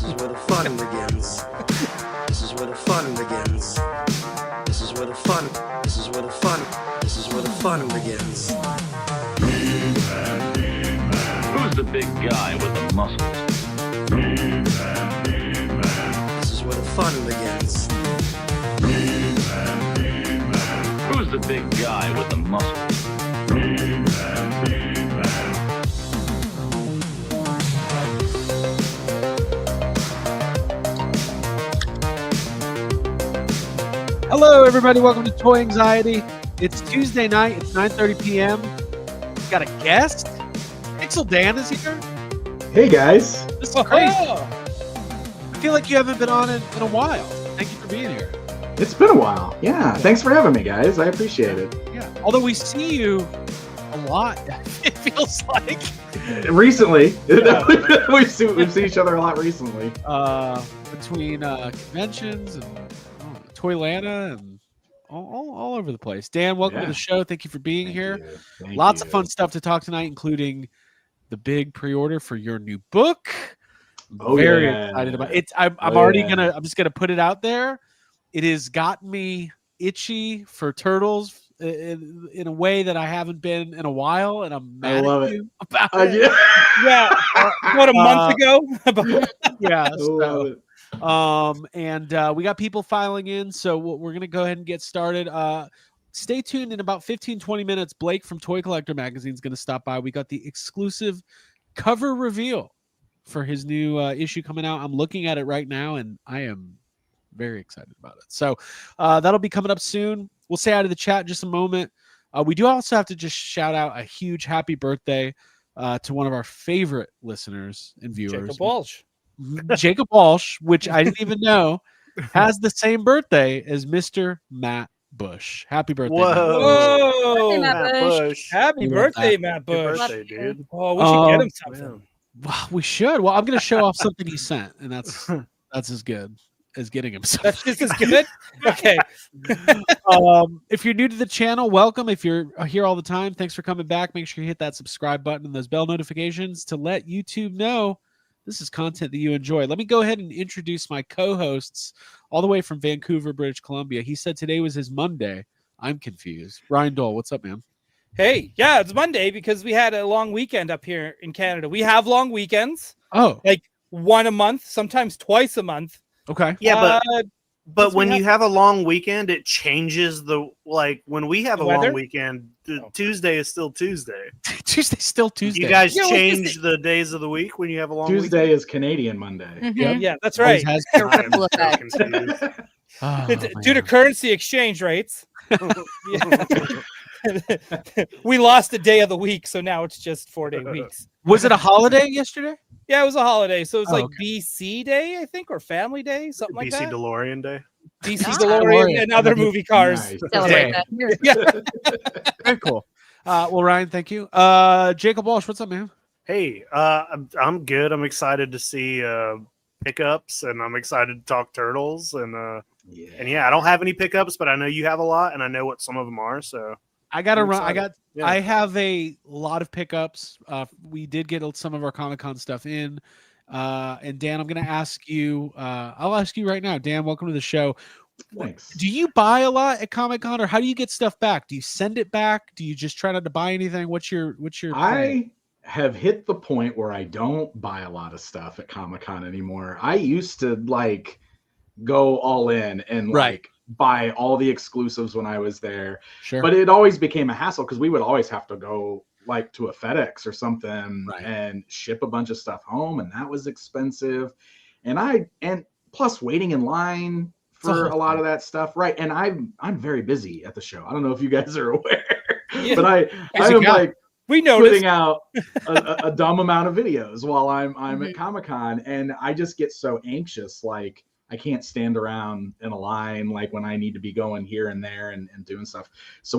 This is where the fun begins. This is where the fun begins. This is where the fun. This is where the fun. This is where the fun begins. Who's the big guy with the muscles? This is where the fun begins. Who's the big guy with the muscles? Hello, everybody. Welcome to Toy Anxiety. It's Tuesday night. It's 9:30 p.m. We've got a guest. Pixel Dan is here. Hey, guys. This is crazy. I feel like you haven't been on in a while. Thank you for being here. It's been a while. Yeah. Thanks for having me, guys. I appreciate it. Yeah. Although we see you a lot, it feels like. Recently. we've seen each other a lot recently. Between conventions and Toylanta and all over the place. Dan, welcome to the show. Thank you for being here. Lots of fun stuff to talk tonight, including the big pre-order for your new book. Very excited about it. I'm just gonna put it out there. It has gotten me itchy for turtles in a way that I haven't been in a while, and I'm mad at you about it. What, a month ago? Yeah. We got people filing in, so we're gonna go ahead and get started. Stay tuned. In about 15-20 minutes, Blake from Toy Collector Magazine is going to stop by. We got the exclusive cover reveal for his new issue coming out. I'm looking at it right now, and I am very excited about it. So that'll be coming up soon. We'll say out of the chat in just a moment. We do also have to just shout out a huge happy birthday to one of our favorite listeners and viewers, Jacob Walsh, which I didn't even know has the same birthday as Mr. Matt Bush. Happy birthday. Whoa. Matt Bush. Happy birthday, Matt Bush. Happy birthday, dude. Oh, we should get him something. Well, we should. Well, I'm going to show off something he sent, and that's as good as getting him something. That's just as good? Okay. If you're new to the channel, welcome. If you're here all the time, thanks for coming back. Make sure you hit that subscribe button and those bell notifications to let YouTube know this is content that you enjoy. Let me go ahead and introduce my co-hosts all the way from Vancouver, British Columbia. He said today was his Monday. I'm confused. Ryan Dole, what's up, man? Hey, yeah, it's Monday because we had a long weekend up here in Canada. We have long weekends. Oh. Like one a month, sometimes twice a month. Okay. Yeah, but when you have a long weekend, it changes when we have a long weekend, Tuesday is still Tuesday. Tuesday's still Tuesday. You guys change the days of the week when you have a long weekend? Tuesday is Canadian Monday. Mm-hmm. Yeah, that's right. I'm so confused. Due to currency exchange rates. We lost a day of the week, so now it's just 4-day weeks. Was it a holiday yesterday? Yeah, it was a holiday. So it was BC Day, I think, or Family Day, something like that. BC DeLorean Day. BC DeLorean and other movie cars. Nice. Yeah. Very cool. Well, Ryan, thank you. Jacob Walsh, what's up, man? Hey, I'm good. I'm excited to see pickups, and I'm excited to talk turtles. And I don't have any pickups, but I know you have a lot, and I know what some of them are. So I got to run. I have a lot of pickups. We did get some of our Comic-Con stuff in. And Dan, I'm going to ask you. I'll ask you right now, Dan. Welcome to the show. Thanks. Do you buy a lot at Comic-Con, or how do you get stuff back? Do you send it back? Do you just try not to buy anything? What's your? I have hit the point where I don't buy a lot of stuff at Comic-Con anymore. I used to go all in and buy all the exclusives when I was there. Sure. But it always became a hassle because we would always have to go to a FedEx or something and ship a bunch of stuff home, and that was expensive. And plus waiting in line for a lot of that stuff. Right. And I'm very busy at the show. I don't know if you guys are aware, but I am putting out a dumb amount of videos while I'm at Comic-Con, and I just get so anxious. I can't stand around in a line when I need to be going here and there and doing stuff. So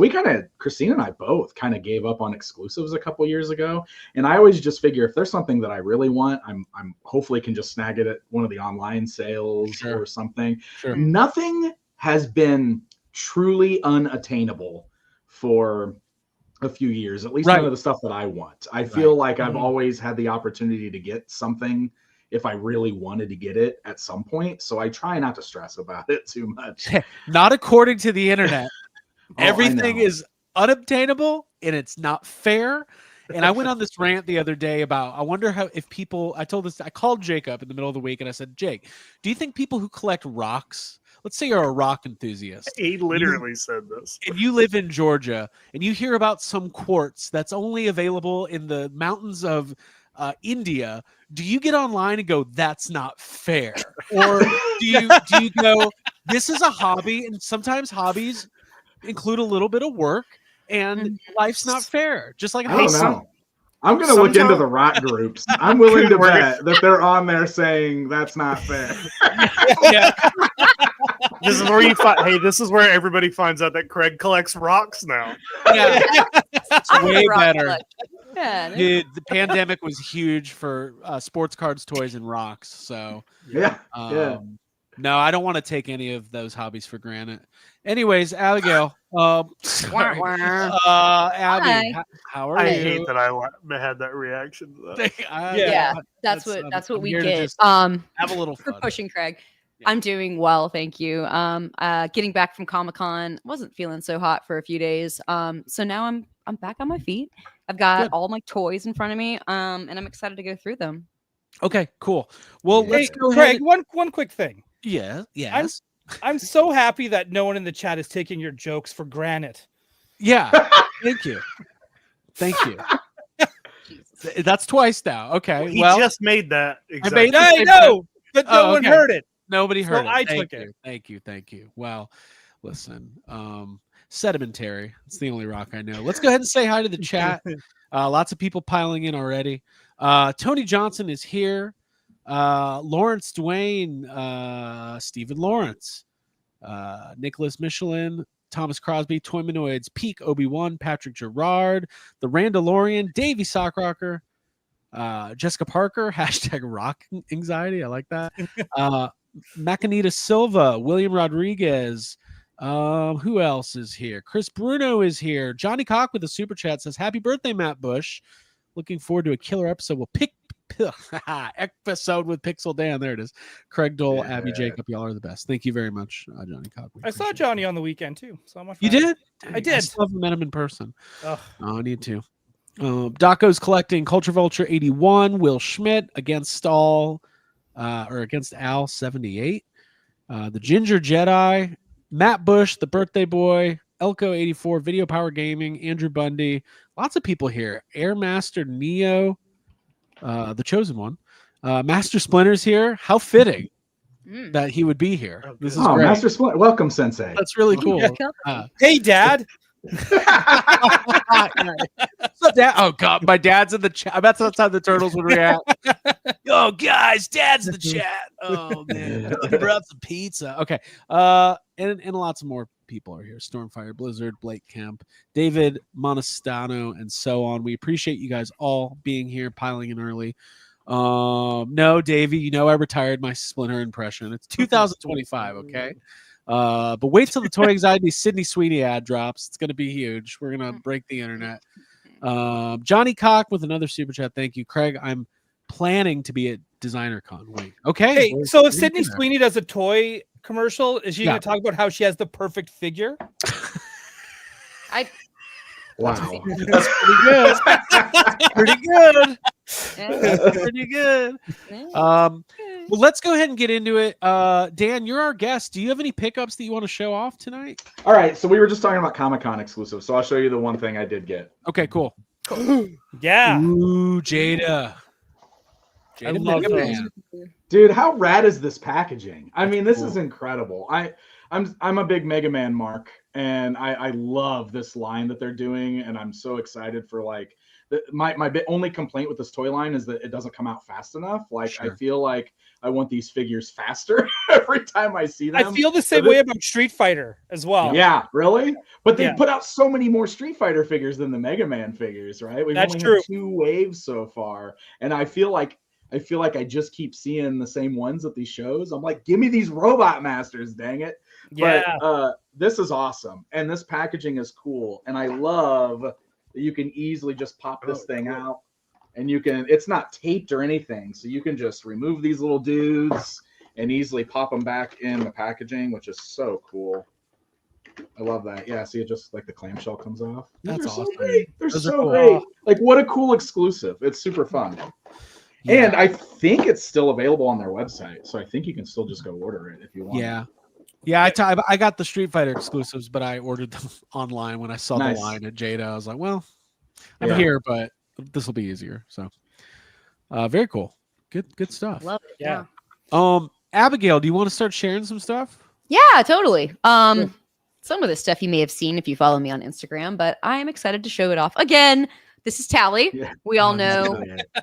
Christina and I both kind of gave up on exclusives a couple years ago. And I always just figure if there's something that I really want, I'm hopefully can just snag it at one of the online sales or something. Sure. Nothing has been truly unattainable for a few years, at least none of the stuff that I want. I feel like I've always had the opportunity to get something if I really wanted to get it at some point. So I try not to stress about it too much. Not according to the internet. I Everything know. is unobtainable and it's not fair. And I went on this rant the other day about, I wonder how, if people, I called Jake up in the middle of the week and I said, Jake, do you think people who collect rocks, let's say you're a rock enthusiast. He literally said this. And you live in Georgia and you hear about some quartz that's only available in the mountains of India. Do you get online and go, that's not fair? Or do you go, this is a hobby, and sometimes hobbies include a little bit of work, and life's not fair. Just like I don't know. I'm going to look into the rock groups. I'm willing to bet that they're on there saying that's not fair. Yeah. This is where you find. Hey, this is where everybody finds out that Craig collects rocks now. Yeah, it's way better. Yeah. Dude, the pandemic was huge for sports cards, toys, and rocks. So Yeah. no, I don't want to take any of those hobbies for granted. Anyways, Abigail, sorry. Abby, how are I you? hate that I had that reaction to that. Yeah, that's what I'm we here to get. just have a little For fun. pushing Craig. Yeah. I'm doing well, thank you. Getting back from Comic-Con, wasn't feeling so hot for a few days. So now I'm back on my feet. I've got all my toys in front of me, and I'm excited to go through them. Okay, cool. Well, let's go Craig, ahead. one quick thing. Yeah, yes. I'm so happy that no one in the chat is taking your jokes for granted. Yeah. Thank you. Thank you. That's twice now. Okay. He well, just made that. I Exactly. made I know, but no one heard it. Nobody heard So it. I Thank took you. it. Thank you. Well, listen, sedimentary. It's the only rock I know. Let's go ahead and say hi to the chat. Lots of people piling in already. Tony Johnson is here. Lawrence Dwayne, Stephen Lawrence, Nicholas Michelin, Thomas Crosby, Toymanoids, Peak Obi-Wan, Patrick Gerard, the Randalorian, Davey Sockrocker, Jessica Parker, hashtag rock anxiety. I like that. Macanita Silva, William Rodriguez. Who else is here? Chris Bruno is here. Johnny Cock with a super chat says, happy birthday, Matt Bush. Looking forward to a killer episode. Episode with Pixel Dan. There it is. Craig Dole, Abby Jacob. Y'all are the best. Thank you very much, Johnny Cock. I saw Johnny on the weekend too. So much. You did? I did. I still haven't met him in person. Ugh. Oh, I need to. Daco's collecting Culture Vulture 81. Will Schmidt against Al 78. The Ginger Jedi. Matt Bush, the birthday boy. Elko 84. Video Power Gaming. Andrew Bundy. Lots of people here. Airmaster Neo. The chosen one. Master Splinter's here. How fitting that he would be here. This is great. Master Splinter. Welcome, Sensei. That's really cool. Hey, Dad. So oh God, my dad's in the chat. I bet that's how the turtles would react. Oh guys, dad's in the chat. Oh man, he brought some pizza. Okay, and lots of more people are here. Stormfire, Blizzard, Blake Kemp, David Monastano, and so on. We appreciate you guys all being here, piling in early. No, Davey, you know I retired my Splinter impression. It's 2025, okay? But wait till the Toy Anxiety Sydney Sweeney ad drops. It's gonna be huge. We're gonna break the internet. Johnny Cock with another super chat. Thank you, Craig. I'm planning to be at Designer Con. Wait, okay. Hey, so if Sydney Sweeney does a toy commercial, is she going to talk about how she has the perfect figure? Wow. That's pretty good. Pretty good. That's pretty good. Well, let's go ahead and get into it. Dan, you're our guest. Do you have any pickups that you want to show off tonight? All right, so we were just talking about Comic-Con exclusive, so I'll show you the one thing I did get. Okay, cool. Yeah. Ooh, Jada. I love Mega those. Man. Dude, how rad is this packaging? I mean, this is incredible. I'm a big Mega Man mark, and I love this line that they're doing, and I'm so excited for like my only complaint with this toy line is that it doesn't come out fast enough. Like Sure. I feel like I want these figures faster every time I see them. I feel the same way about Street Fighter as well. Yeah, really? But they Yeah. put out so many more Street Fighter figures than the Mega Man figures, right? We've That's only true. had 2 waves so far, and I feel like I just keep seeing the same ones at these shows. I'm like, give me these Robot Masters, dang it. Yeah. But this is awesome. And this packaging is cool. And I love that you can easily just pop this thing out. and it's not taped or anything, so you can just remove these little dudes and easily pop them back in the packaging, which is so cool. I love that. Yeah, see, it just like the clamshell comes off. That's They're awesome. so great. They're Those are so cool. great. Like, what a cool exclusive. It's super fun. Yeah. And I think it's still available on their website, so I think you can still just go order it if you want. Yeah. I got the Street Fighter exclusives, but I ordered them online when I saw the line at Jada. I was like, well, I'm here, but this will be easier. So, very cool. Good stuff. Love it. Yeah. Abigail, do you want to start sharing some stuff? Yeah, totally. Some of this stuff you may have seen if you follow me on Instagram, but I am excited to show it off. Again, this is Tally. Yeah. We all know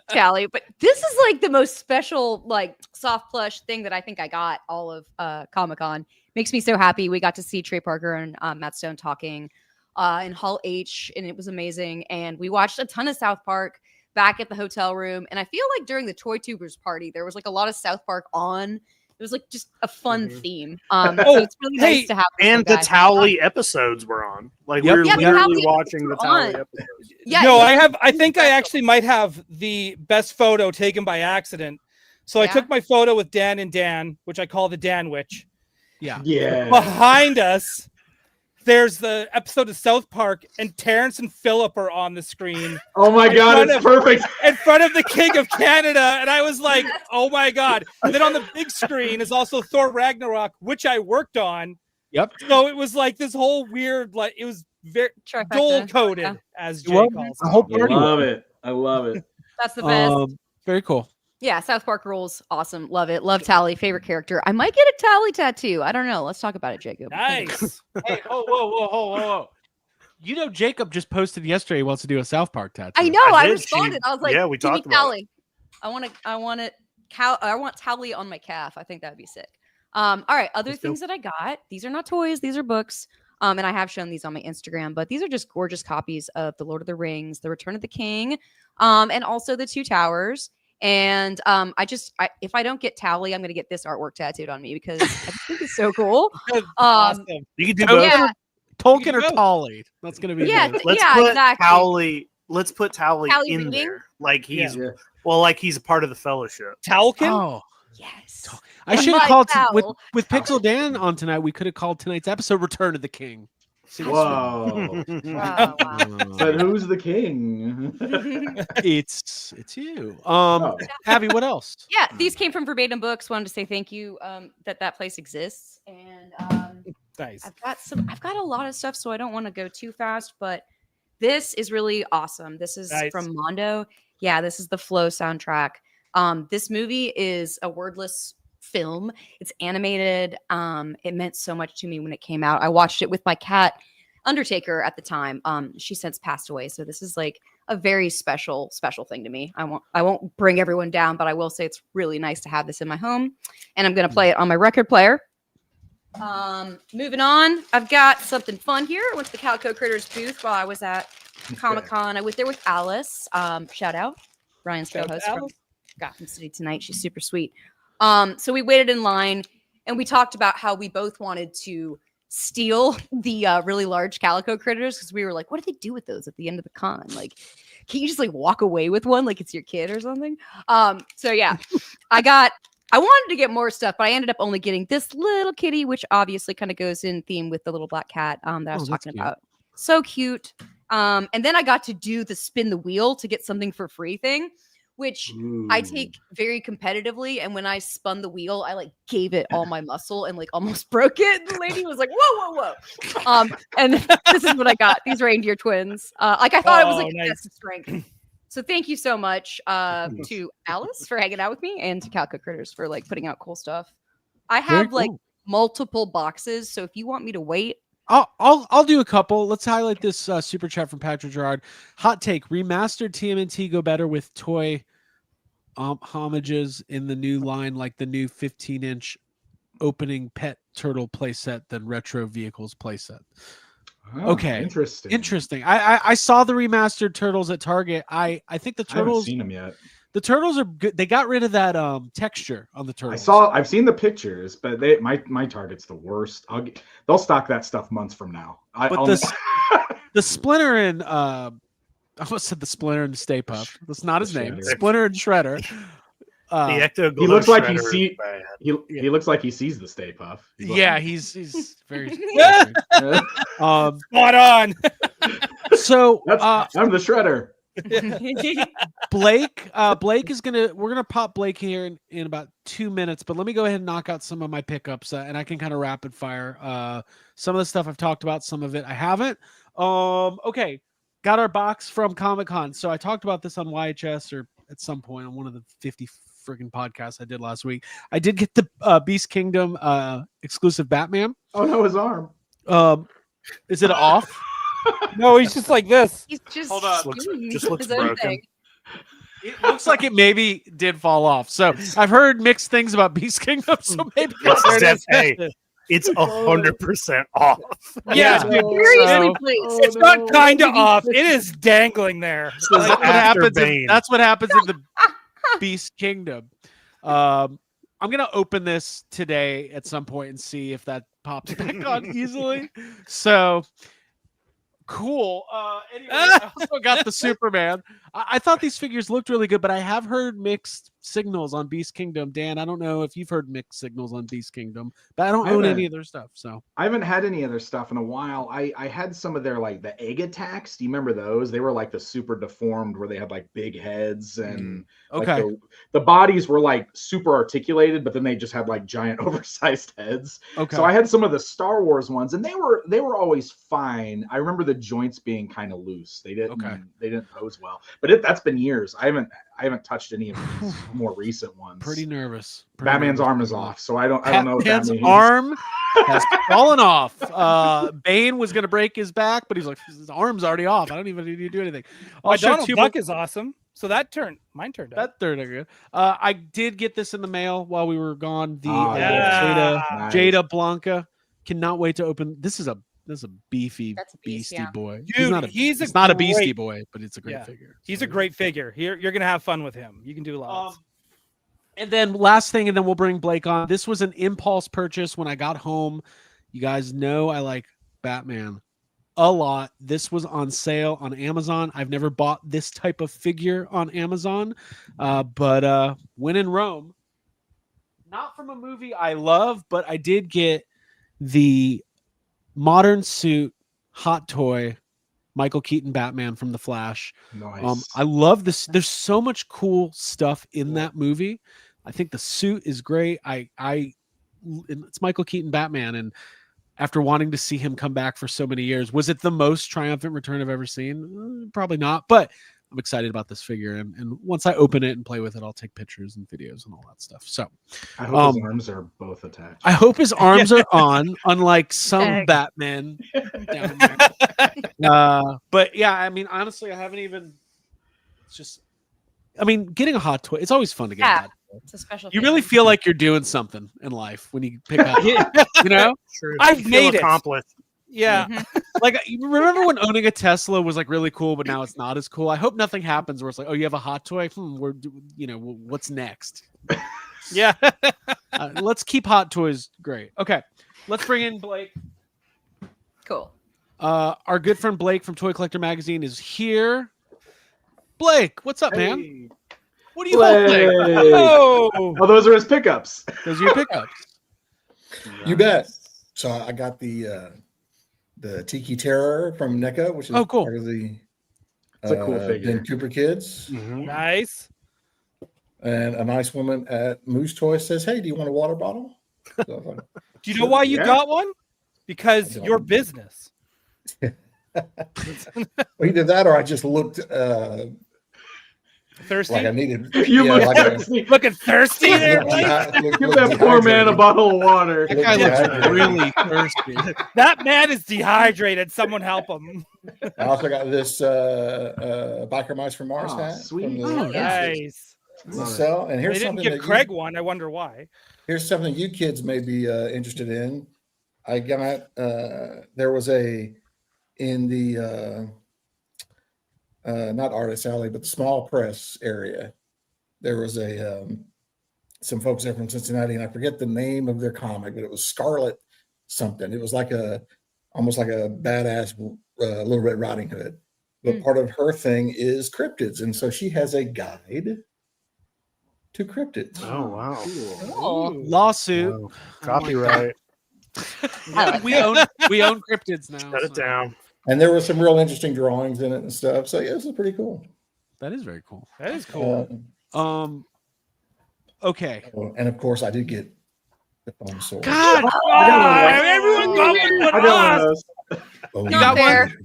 Tally, but this is like the most special, like soft plush thing that I think I got all of Comic-Con. Makes me so happy. We got to see Trey Parker and Matt Stone talking in Hall H, and it was amazing. And we watched a ton of South Park back at the hotel room. And I feel like during the Toy Tubers party, there was like a lot of South Park on. It was like just a fun theme. So it's really nice to have. And the Tally episodes were on. Like we were literally watching the Tally episodes. Yeah. No, I think I actually might have the best photo taken by accident. So I took my photo with Dan and Dan, which I call the Danwich. Yeah. Yeah. Behind us, there's the episode of South Park, and Terrence and Phillip are on the screen. Oh my God, it's perfect. In front of the King of Canada. And I was like, oh my God. And then on the big screen is also Thor Ragnarok, which I worked on. Yep. So it was like this whole weird, like it was very dual-coded, as Jay calls it. The whole party. I love it. That's the best. Very cool. Yeah, South Park rules. Awesome. Love it. Love Tally. Favorite character. I might get a Tally tattoo. I don't know. Let's talk about it, Jacob. Nice. Hey, whoa. You know, Jacob just posted yesterday he wants to do a South Park tattoo. I know. I responded. I was like, yeah, we talked about Tally. I want Tally on my calf. I think that'd be sick. All right. Other things that I got. These are not toys. These are books. And I have shown these on my Instagram, but these are just gorgeous copies of The Lord of the Rings, The Return of the King, and also The Two Towers. And if I don't get Tally, I'm gonna get this artwork tattooed on me because I think it's so cool. Awesome. You can do both. Yeah. Tolkien or Tolly. That's gonna be Let's put exactly. Tally. Let's put Tally in reading? there, like he's like he's a part of the Fellowship. Talcin? Oh, yes. I should have called with Pixel Dan on tonight. We could have called tonight's episode "Return of the King." Whoa. Wow. But who's the king? It's you. Abby, what else? Yeah, these came from Verbatim Books. Wanted to say thank you that place exists. And nice. I've got a lot of stuff, so I don't want to go too fast, but this is really awesome. This is from Mondo. Yeah, this is the Flow soundtrack. This movie is a wordless film. It's animated. It meant so much to me when it came out. I watched it with my cat Undertaker at the time. She since passed away, so this is like a very special thing to me. I won't bring everyone down, but I will say it's really nice to have this in my home, and I'm gonna play it on my record player. Moving on, I've got something fun here. I went to the Calico Critters booth while I was at Comic-Con. I went there with Alice. Shout out Ryan's co-host from Gotham City Tonight. She's super sweet. So we waited in line and we talked about how we both wanted to steal the really large Calico Critters because we were like, what do they do with those at the end of the con? Like, can you just like walk away with one like it's your kid or something? So yeah, I wanted to get more stuff, but I ended up only getting this little kitty, which obviously kind of goes in theme with the little black cat that I was talking about. So cute. And then I got to do the spin the wheel to get something for free thing, which I take very competitively. And when I spun the wheel, I like gave it all my muscle and like almost broke it. The lady was like, whoa. And this is what I got. These reindeer twins. Like I thought it was like a test of strength. So thank you so much to Alice for hanging out with me and to Calico Critters for like putting out cool stuff. I have like multiple boxes. So if you want me to wait, I'll do a couple. Let's highlight this super chat from Patrick Gerard. Hot take: remastered TMNT go better with toy homages in the new line, like the new 15-inch opening pet turtle playset than retro vehicles playset. Okay, interesting. I saw the remastered turtles at Target. I think the turtles. I haven't seen them yet. The turtles are good. They got rid of that texture on the turtles. I've seen the pictures, but my Target's the worst. They'll stock that stuff months from now. The Splinter and I almost said the Splinter and Stay Puft. That's not his name. Shredder. Splinter and Shredder. The Ecto He looks like he Shredder is see bad. he looks like he sees the Stay Puff. Yeah, he's very. Like, Spot on. So I'm the Shredder. Blake is we're gonna pop Blake here in about 2 minutes, but let me go ahead and knock out some of my pickups, and I can kind of rapid fire. Some of the stuff I've talked about, some of it I haven't. Okay, got our box from Comic-Con. So I talked about this on YHS or at some point on one of the 50 friggin' podcasts I did last week. I did get the Beast Kingdom exclusive Batman. Oh no, his arm. Is it off? No, he's just like this. He's just Hold on. Just looks his own broken. thing. It looks like it maybe did fall off. So I've heard mixed things about Beast Kingdom. So maybe Hey, it's 100% off. Yeah, Seriously, please. it's not kind of off. It is dangling there. That's what After happens. Bane. That's what happens in the Beast Kingdom. I'm gonna open this today at some point and see if that pops back on easily. So cool. Anyway, I also got the Superman. I thought these figures looked really good, but I have heard mixed signals on Beast Kingdom. Dan, I don't know if you've heard mixed signals on Beast Kingdom, but I don't own any of their stuff. So I haven't had any other stuff in a while. I had some of their like the egg attacks. Do you remember those? They were like the super deformed where they had like big heads and okay. like the bodies were like super articulated, but then they just had like giant oversized heads. Okay. So I had some of the Star Wars ones, and they were always fine. I remember the joints being kind of loose. They didn't pose well. But that's been years. I haven't touched any of these more recent ones. Pretty nervous. Batman's arm is off, so I don't know if that Batman's means arm has fallen off. Bane was going to break his back, but he's like, his arm's already off. I don't even need to do anything. My Donald Duck is awesome. So mine turned out. That turned out good. I did get this in the mail while we were gone. The Nice. Jada Blanca. Cannot wait to open. This is a beefy That's a beast, beastie yeah. boy. Dude, He's not a beastie boy, but it's a great figure. He's a great figure. You're gonna have fun with him. You can do lots. And then last thing, and then we'll bring Blake on. This was an impulse purchase when I got home. You guys know I like Batman a lot. This was on sale on Amazon. I've never bought this type of figure on Amazon, but when in Rome, not from a movie I love, but I did get the modern suit hot toy Michael Keaton Batman from The Flash. Nice. I love this. There's so much cool stuff in that movie. I think the suit is great. It's Michael Keaton Batman, and after wanting to see him come back for so many years, was it the most triumphant return I've ever seen? Probably not, but I'm excited about this figure, and once I open it and play with it, I'll take pictures and videos and all that stuff. So I hope his arms are both attached. I hope his arms are on, unlike some Batman down there. But yeah, I mean, honestly, I haven't even. It's just, I mean, getting a hot toy. It's always fun to get a hot toy. It's a special. You really feel like you're doing something in life when you pick up. You know, True. I've You feel made it. accomplished. Yeah. like you remember when owning a Tesla was like really cool, but now it's not as cool. I hope nothing happens where it's like, oh, you have a hot toy. What's next? Yeah. Let's keep hot toys great. Okay, let's bring in Blake. Cool. Our good friend Blake from Toy Collector Magazine is here. Blake, what's up, man? What are you holding? Oh, those are his pickups. Those are your pickups. You bet. So I got the Tiki Terror from NECA, which is cool. part of the It's a cool figure. Ben Cooper Kids. nice. And a nice woman at Moose Toy says, "Hey, do you want a water bottle?" So I was like, Do you know why you Yeah. got one? Because I don't. your business. well, either that or I just looked Thirsty? like I needed. You yeah, look like I- thirsty. Looking thirsty there, Blake? Give that poor man a bottle of water. That guy looks really thirsty. That man is dehydrated. Someone help him. I also got this Biker Mice from Mars Oh, hat. sweet. From the, Oh, Nice. the cell. And They here's didn't something give that Craig one. I wonder why. here's something you kids may be interested in. I got there was in the not Artist Alley, but the small press area. There was some folks there from Cincinnati, and I forget the name of their comic, but it was Scarlet something. It was like almost like a badass Little Red Riding Hood. but part of her thing is cryptids, and so she has a guide to cryptids. Oh wow. Cool. Lawsuit. Wow. Copyright. we own cryptids now. Shut it down. And there were some real interesting drawings in it and stuff. So yeah, this is pretty cool. That is very cool. That is cool. Okay. And of course, I did get the foam sword. God, Everyone got one but I got one of us. those. Oh, you Not got fair. one.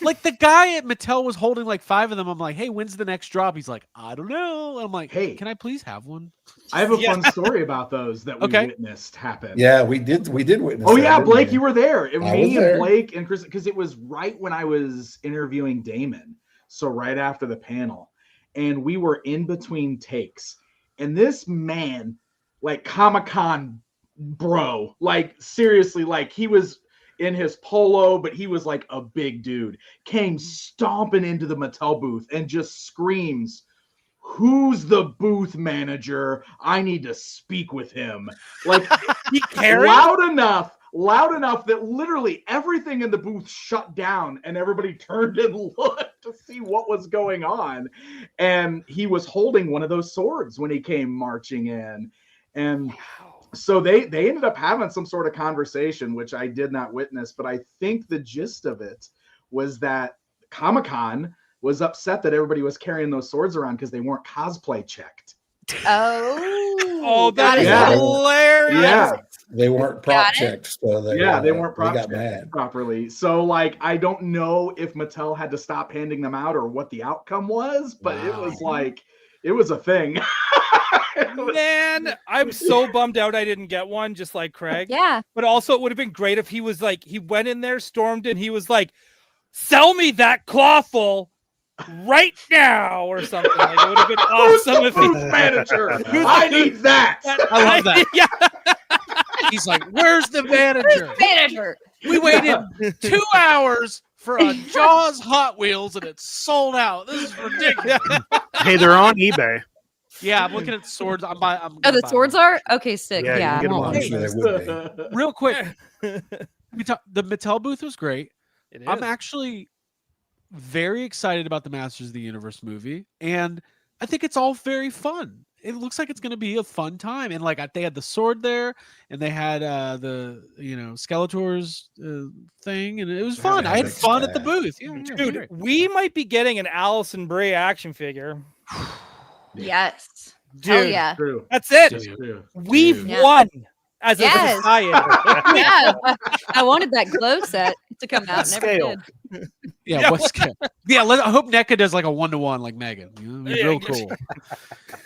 Like the guy at Mattel was holding like 5 of them. I'm like, hey, when's the next drop? He's like, I don't know. I'm like, Hey. can I please have one? I have a Yeah. fun story about those that we witnessed happen. Yeah, we did witness. Oh that, yeah, didn't Blake, we? you were there. It was I was me there. and Blake and Chris, because it was right when I was interviewing Damon. So right after the panel, and we were in between takes, and this man, like Comic-Con bro, like seriously, like he was in his polo, but he was like a big dude, came stomping into the Mattel booth and just screams, "Who's the booth manager? I need to speak with him." Like He carried. loud enough that literally everything in the booth shut down and everybody turned and looked to see what was going on. And he was holding one of those swords when he came marching in. And so they ended up having some sort of conversation, which I did not witness, but I think the gist of it was that Comic-Con was upset that everybody was carrying those swords around because they weren't cosplay checked. Oh, that is Yeah. hilarious. Yeah. They weren't Got prop it. checked, so they weren't prop they got checked mad. properly. So like I don't know if Mattel had to stop handing them out or what the outcome was, but it was like it was a thing. Man, I'm so bummed out I didn't get one, just like Craig. Yeah. But also, it would have been great if he was like, he went in there, stormed in, he was like, "Sell me that clawful right now," or something. Like, it would have been awesome if Booth he. manager, I need that. I love that. Yeah. He's like, where's the manager? Manager. We waited 2 hours for a Jaws Hot Wheels and it's sold out. This is ridiculous. Hey, they're on eBay. Yeah, I'm looking at swords. I'm Oh, the swords are? Okay, sick. Yeah, you Yeah. can get them Oh, on I'm hey. sure they would be. real quick. The Mattel booth was great. It is. I'm actually very excited about the Masters of the Universe movie, and I think it's all very fun. It looks like it's going to be a fun time, and like they had the sword there, and they had the Skeletor's thing, and it was fun. I had fun at the booth. Yeah, yeah, Dude, great. we might be getting an Allison Bray action figure. Yes. Dude, Oh, yeah. True. that's it. True. We've Yeah. won as a Yes. society. Yeah. I wanted that glow set to come out. Never Scale. did. Yeah, Yeah, what's good? Yeah, I hope NECA does like a 1-to-1 like Megan. You know, it'd be Yeah, real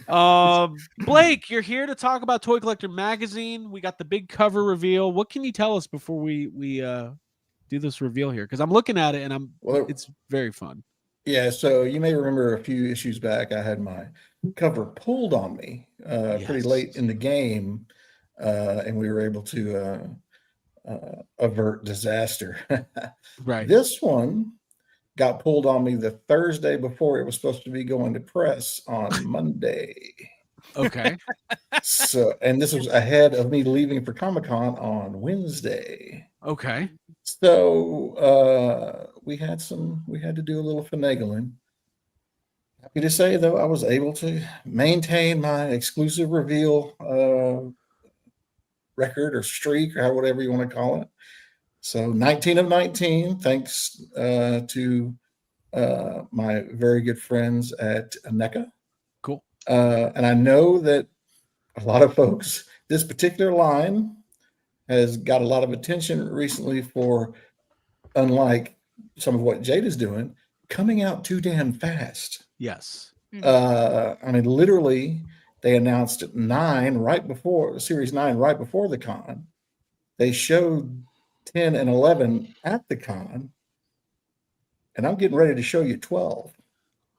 cool. Blake, you're here to talk about Toy Collector Magazine. We got the big cover reveal. What can you tell us before we do this reveal here? Because I'm looking at it and it's very fun. Yeah, so you may remember a few issues back, I had my cover pulled on me pretty late in the game, and we were able to avert disaster. Right. This one got pulled on me the Thursday before it was supposed to be going to press on Monday. Okay. So, and this was ahead of me leaving for Comic-Con on Wednesday. Okay. So we had to do a little finagling. Happy to say, though, I was able to maintain my exclusive reveal record or streak or whatever you want to call it. So 19 of 19, thanks to my very good friends at NECA. Cool. And I know that a lot of folks, this particular line has got a lot of attention recently for, unlike some of what Jade is doing, coming out too damn fast. Yes. I mean, literally, they announced Series 9 right before the con. They showed 10 and 11 at the con, and I'm getting ready to show you 12.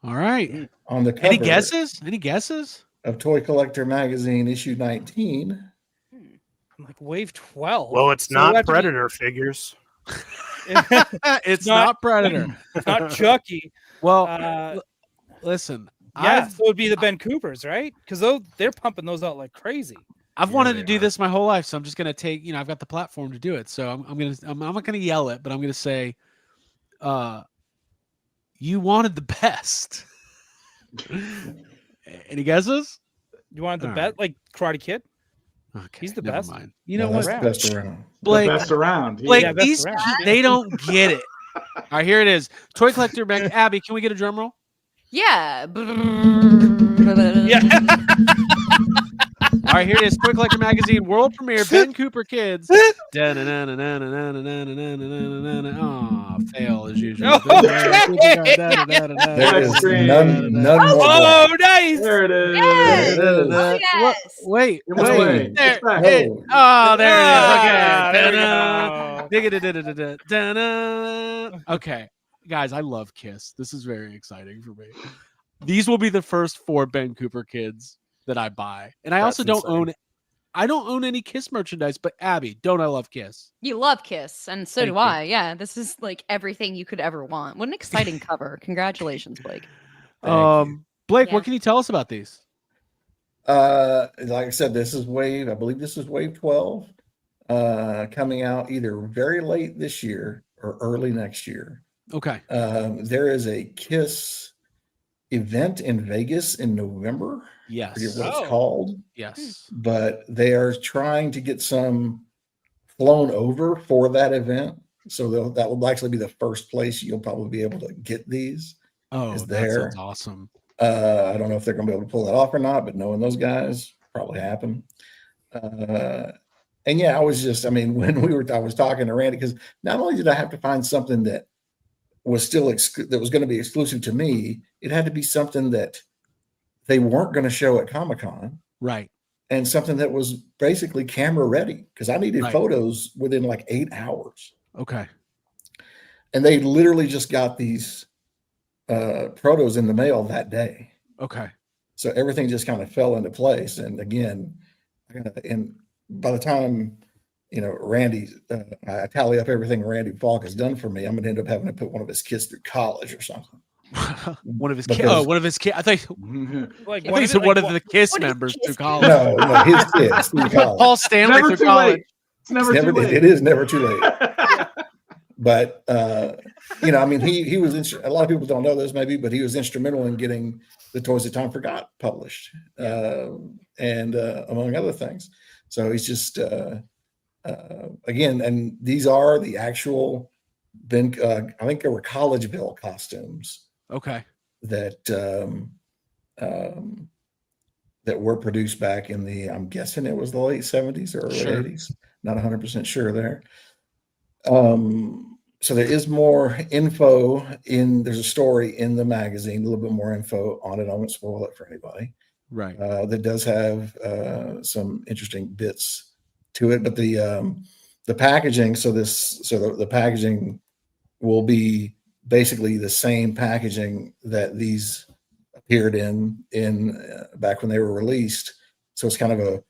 All right. On the cover. Any guesses? Any guesses? Of Toy Collector Magazine, issue 19. I'm like wave 12. Well, it's So not we have to be- Predator figures. It's not Predator. It's not Chucky. Well, listen. Yeah, so it would be the Ben Coopers, right? Because they're pumping those out like crazy. I've wanted to do this my whole life, so I'm just gonna take. I've got the platform to do it. So I'm not gonna yell it, but I'm gonna say, you wanted the best. Any guesses? You wanted the All bet like Karate Kid? Okay, He's the never best. mind. You No, know that's what, the best around. Blake? The best around. Blake, Yeah, best these around. they don't get it. All right, here it is. Toy collector Abby, can we get a drum roll? Yeah. Yeah. All right, here it is. Toy Collector Magazine world premiere. Ben Cooper Kids. Oh, fail as usual. Okay. There is Extreme. none more. Oh, black. nice. There it is. Yes! There it is. Oh, yes. Wait, It went away. there. It's back. No. Oh, there it is. Ah, Okay. there we go. Da-da. Okay, guys, I love Kiss. This is very exciting for me. These will be the first 4 Ben Cooper Kids that I buy, and I also That's don't own. I don't own any Kiss merchandise, but Abby, don't I love Kiss? You love Kiss, and so Thank do you. I. Yeah, this is like everything you could ever want. What an exciting cover. Congratulations, Blake. Blake, Yeah. what can you tell us about these? Like I said, this is I believe this is wave 12, coming out either very late this year or early next year. Okay. There is a Kiss event in Vegas in November. I forget Yes. what Oh. it's called, Yes. but they are trying to get some flown over for that event. So that will actually be the first place you'll probably be able to get these. Oh, Is that there. sounds awesome. I don't know if they're going to be able to pull that off or not, but knowing those guys, probably happen. And yeah, when I was talking to Randy, because not only did I have to find something that was still that was going to be exclusive to me, it had to be something that they weren't going to show at Comic-Con, Right. and something that was basically camera ready, because I needed Right. photos within like 8 hours. Okay. And they literally just got these protos in the mail that day. Okay. So everything just kind of fell into place. And again, and by the time, Randy, I tally up everything Randy Falk has done for me, I'm going to end up having to put one of his kids through college or something. One of his kids. Because- Oh, one of his kids. I think Like I think it's one of the Kiss What is members Kiss? through college. No, his kids through college. Paul Stanley Never through too college. late. It's never too late. It is never too late. But he was. A lot of people don't know this, maybe, but he was instrumental in getting the Toys That Time Forgot published, and among other things. So he's just again, and these are the actual I think they were Collegeville costumes Okay. that that were produced back in I'm guessing it was the late 70s or early Sure. 80s. Not 100% sure there. So there is more info there's a story in the magazine, a little bit more info on it. I won't spoil it for anybody. Right. That does have some interesting bits to it, but the packaging. So the packaging will be basically the same packaging that these appeared in back when they were released. So it's kind of a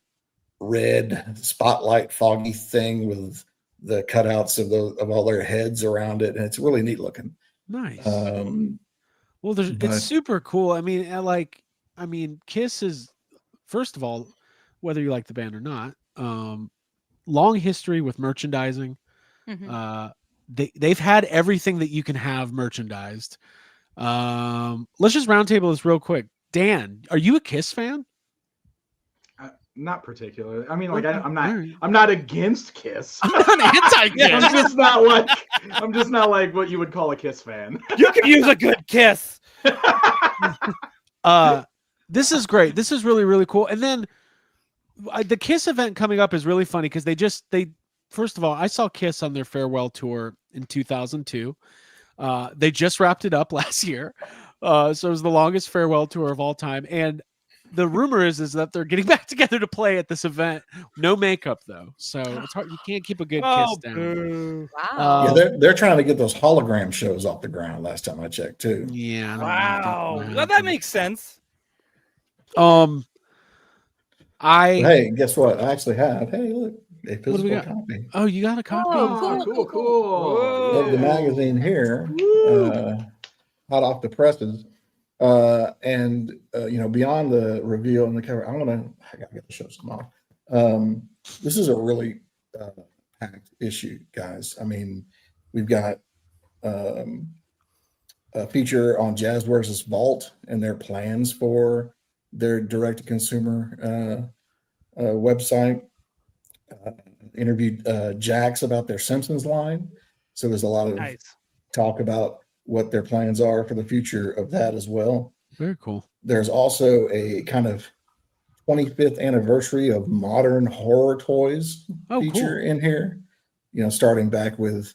red spotlight foggy thing with the cutouts of all their heads around it, and it's really neat looking. Nice. But- it's super cool. I mean, Kiss is, first of all, whether you like the band or not, long history with merchandising. Mhm. They've had everything that you can have merchandised. Let's just roundtable this real quick. Dan, are you a Kiss fan? Not particularly. I mean, like Okay, I'm not. all right. I'm not against Kiss. I'm not anti-Kiss. I'm just not like what you would call a Kiss fan. You could use a good kiss. This is great. This is really, really cool. And then the Kiss event coming up is really funny because they first of all, I saw Kiss on their farewell tour in 2002. They just wrapped it up last year. So it was the longest farewell tour of all time. And the rumor is that they're getting back together to play at this event. No makeup though. So it's hard. You can't keep a good Kiss down. Boo. Wow. yeah, they're trying to get those hologram shows off the ground. Last time I checked, too. Yeah. I don't know if Wow. that's Well, that makes sense. Hey, guess what? I actually have. Hey, look, a What do we physical got? copy Oh, you got a copy? Oh, cool. of the magazine here, hot off the presses. And beyond the reveal and the cover, I gotta get the show some off. This is a really packed issue, guys. I mean, we've got a feature on Jazzwares' Vault and their plans for their direct-to-consumer website. Interviewed Jax about their Simpsons line. So there's a lot of Nice. talk about what their plans are for the future of that as well. Very cool. There's also a kind of 25th anniversary of modern horror toys feature in here. You know, starting back with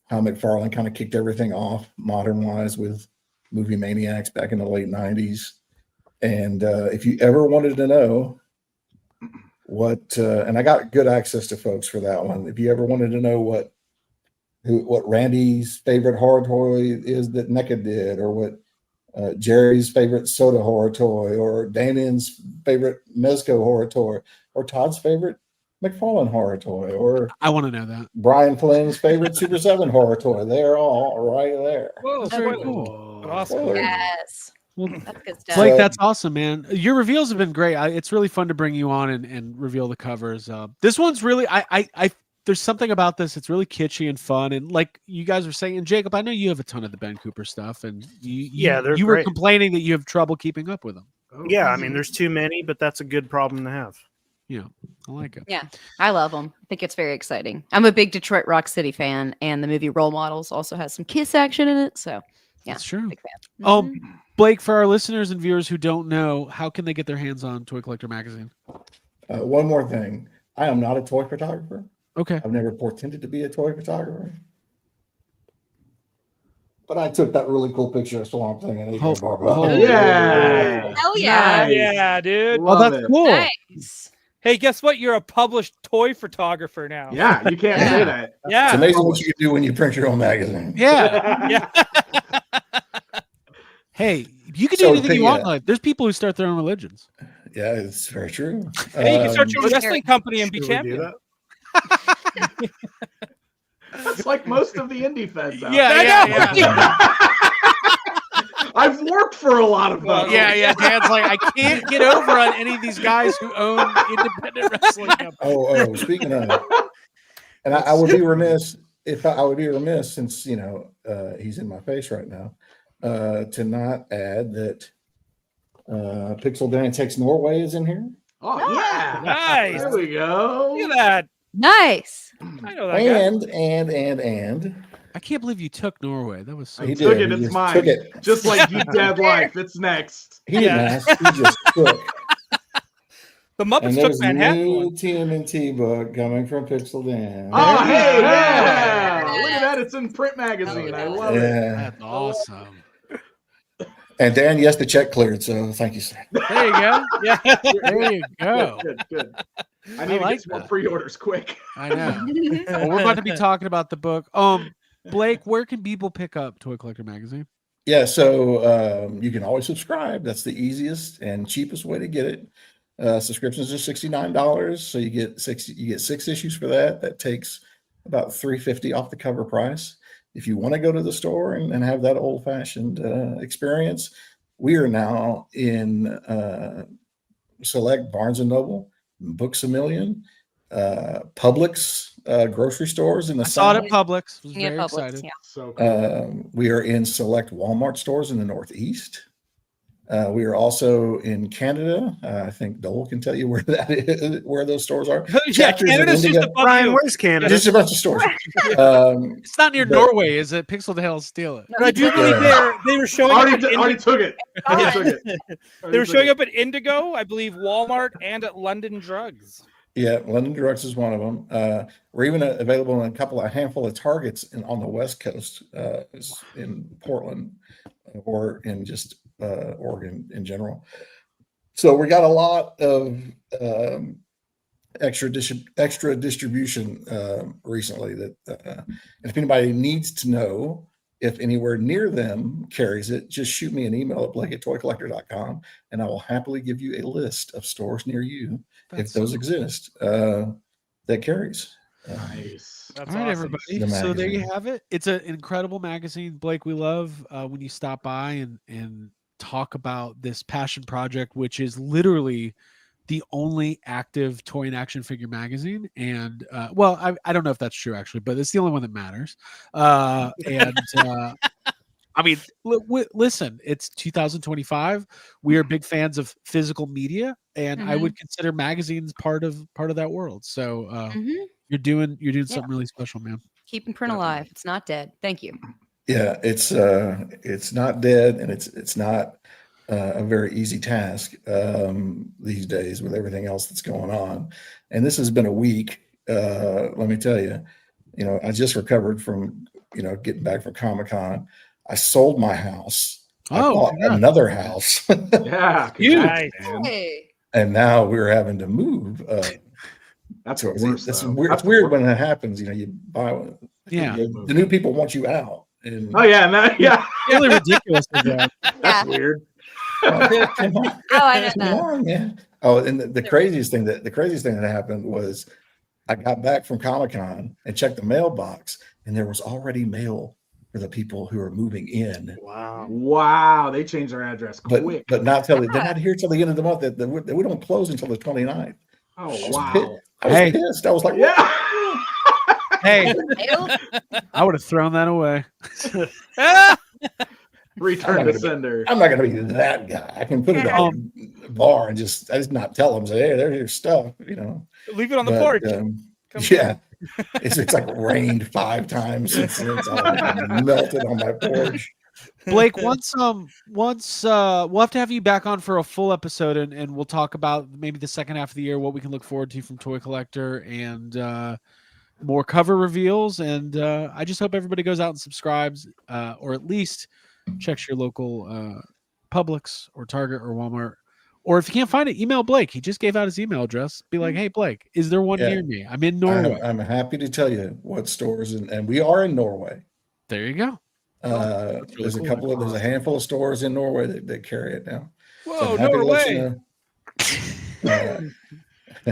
how McFarlane kind of kicked everything off modern wise with Movie Maniacs back in the late 90s. And if you ever wanted to know what, and I got good access to folks for that one. If you ever wanted to know what Randy's favorite horror toy is that NECA did, or what Jerry's favorite soda horror toy, or Damien's favorite Mezco horror toy, or Todd's favorite McFarlane horror toy, or I want to know that. Brian Flynn's favorite Super 7 horror toy. They're all right there. Whoa, Very spoilers. cool. Awesome. Spoilers. Yes. Well, That's good stuff. Blake, So- that's awesome, man. Your reveals have been great. It's really fun to bring you on and reveal the covers. This one's really, I there's something about this. It's really kitschy and fun. And like you guys were saying, and Jacob, I know you have a ton of the Ben Cooper stuff, and they're you were great. complaining that you have trouble keeping up with them. Yeah, I mean, there's too many, but that's a good problem to have. Yeah, I like it. Yeah, I love them. I think it's very exciting. I'm a big Detroit Rock City fan, and the movie Role Models also has some Kiss action in it. So, yeah, That's true. big fan. Oh, Blake, for our listeners and viewers who don't know, how can they get their hands on Toy Collector Magazine? One more thing. I am not a toy photographer. Okay. I've never pretended to be a toy photographer. But I took that really cool picture of Swamp Thing and Adrian Barbeau. Oh, Yeah. Hell yeah. Nice. Yeah, dude. Well, Love that's it. cool. Nice. Hey, guess what? You're a published toy photographer now. Yeah, you can't say that. It's Yeah. amazing what you can do when you print your own magazine. Yeah. Yeah. Hey, you can do So, anything you yeah. want. Like, there's people who start their own religions. Yeah, it's very true. Hey, you can start your Um, wrestling company and be Should we do champion. that? That's like most of the indie feds out Yeah, there. yeah, yeah. I've worked for a lot of those. Yeah. Dan's like, I can't get over on any of these guys who own independent wrestling companies. Oh, speaking of, and I would be remiss since he's in my face right now, to not add that Pixel Dan Takes Norway is in here. Oh, yeah. Nice. There we go. Look at that. Nice. I know that guy. And I can't believe you took Norway. That was so he Took did. it, He it's just mine. took it. Just like Geek Dad Life. It's next. He didn't ask. He just took. The And Muppets took there's a Manhattan. new one. TMNT book coming from Pixel Dan. Oh, hey, Yeah. yeah. Look at that. It's in print magazine. I love it. Yeah. That's awesome. And Dan, yes, the check cleared. So thank you, sir. There you go. Yeah. There you go. Good. I need to like get some more that. pre-orders quick. I know. Well, we're about to be talking about the book. Blake, where can people pick up Toy Collector Magazine? Yeah, so you can always subscribe. That's the easiest and cheapest way to get it. Subscriptions are $69, so you get 6 issues for that. That takes about $350 off the cover price. If you want to go to the store and have that old-fashioned experience, we are now in select Barnes & Noble, Books A Million, Publix grocery stores in the I saw it South. at Publix. Was Yeah, very Publix, excited. yeah. So cool. We are in select Walmart stores in the Northeast. We are also in Canada. I think Dole can tell you where that is, where those stores are. Yeah, Chapters of Canada's just Indigo- above Brian, you. where's Canada? Just a bunch of stores. It's not near But- Norway, is it? Pixel to hell steal it. But I do believe they were showing up at Already took it. Already took it. They were showing up at Indigo, I believe Walmart, and at London Drugs. Yeah, London Drugs is one of them. We're even available in a handful of Targets on the West Coast, in Portland, or in just Oregon in general. So we got a lot of extra distribution recently. That if anybody needs to know if anywhere near them carries it, just shoot me an email at blake@toycollector.com, and I will happily give you a list of stores near you if those exist that carries. Nice. That's All right, awesome. everybody. The So there you magazine. have it. It's an incredible magazine, Blake. We love when you stop by and talk about this passion project, which is literally the only active toy and action figure magazine. And I don't know if that's true actually, but it's the only one that matters. I mean, listen, it's 2025. We are big fans of physical media, and I would consider magazines part of that world. So you're doing something really special, man. Keeping print alive. It's not dead. Thank you. Yeah, it's not dead, and it's not a very easy task these days with everything else that's going on. And this has been a week. Let me tell you, I just recovered from getting back from Comic-Con. I sold my house. I bought another house. Yeah, Nice. Hey. And now we're having to move. That's So the worst. it's though. weird. That's It's weird the when that happens. You buy one. Yeah. The new people want you out. And Oh yeah, yeah. Really ridiculous. Yeah. That's weird. come on, Oh, I know come that. on, man. Oh, and the craziest thing that happened was I got back from Comic-Con and checked the mailbox, and there was already mail for the people who are moving in. Wow, they changed their address quick. But not they're not here till the end of the month. That we don't close until the 29th. Oh wow. I was pissed. I was like, Yeah. Hey, I would have thrown that away. Return to sender. I'm not going to be that guy. I can put it on a bar and just not tell them, say, hey, there's your stuff, Leave it on the porch. Yeah. It's like rained 5 times since it's all melted on my porch. Blake, once we'll have to have you back on for a full episode, and we'll talk about maybe the second half of the year, what we can look forward to from Toy Collector, and more cover reveals. And I just hope everybody goes out and subscribes, or at least checks your local Publix or Target or Walmart. Or if you can't find it, email Blake. He just gave out his email address. Be like, hey, Blake, is there one near me? I'm in Norway. I'm happy to tell you what stores, and we are in Norway. There you go. There's a handful of stores in Norway that carry it now. Whoa, so Norway!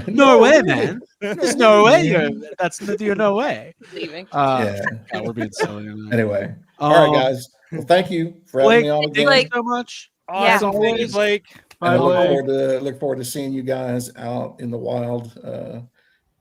Norway, man. It's Norway. That's your Norway. Leaving. We're being silly. Anyway, all right, guys. Well, thank you for having me on again. Thank you so much. As always, Blake. I look forward to seeing you guys out in the wild.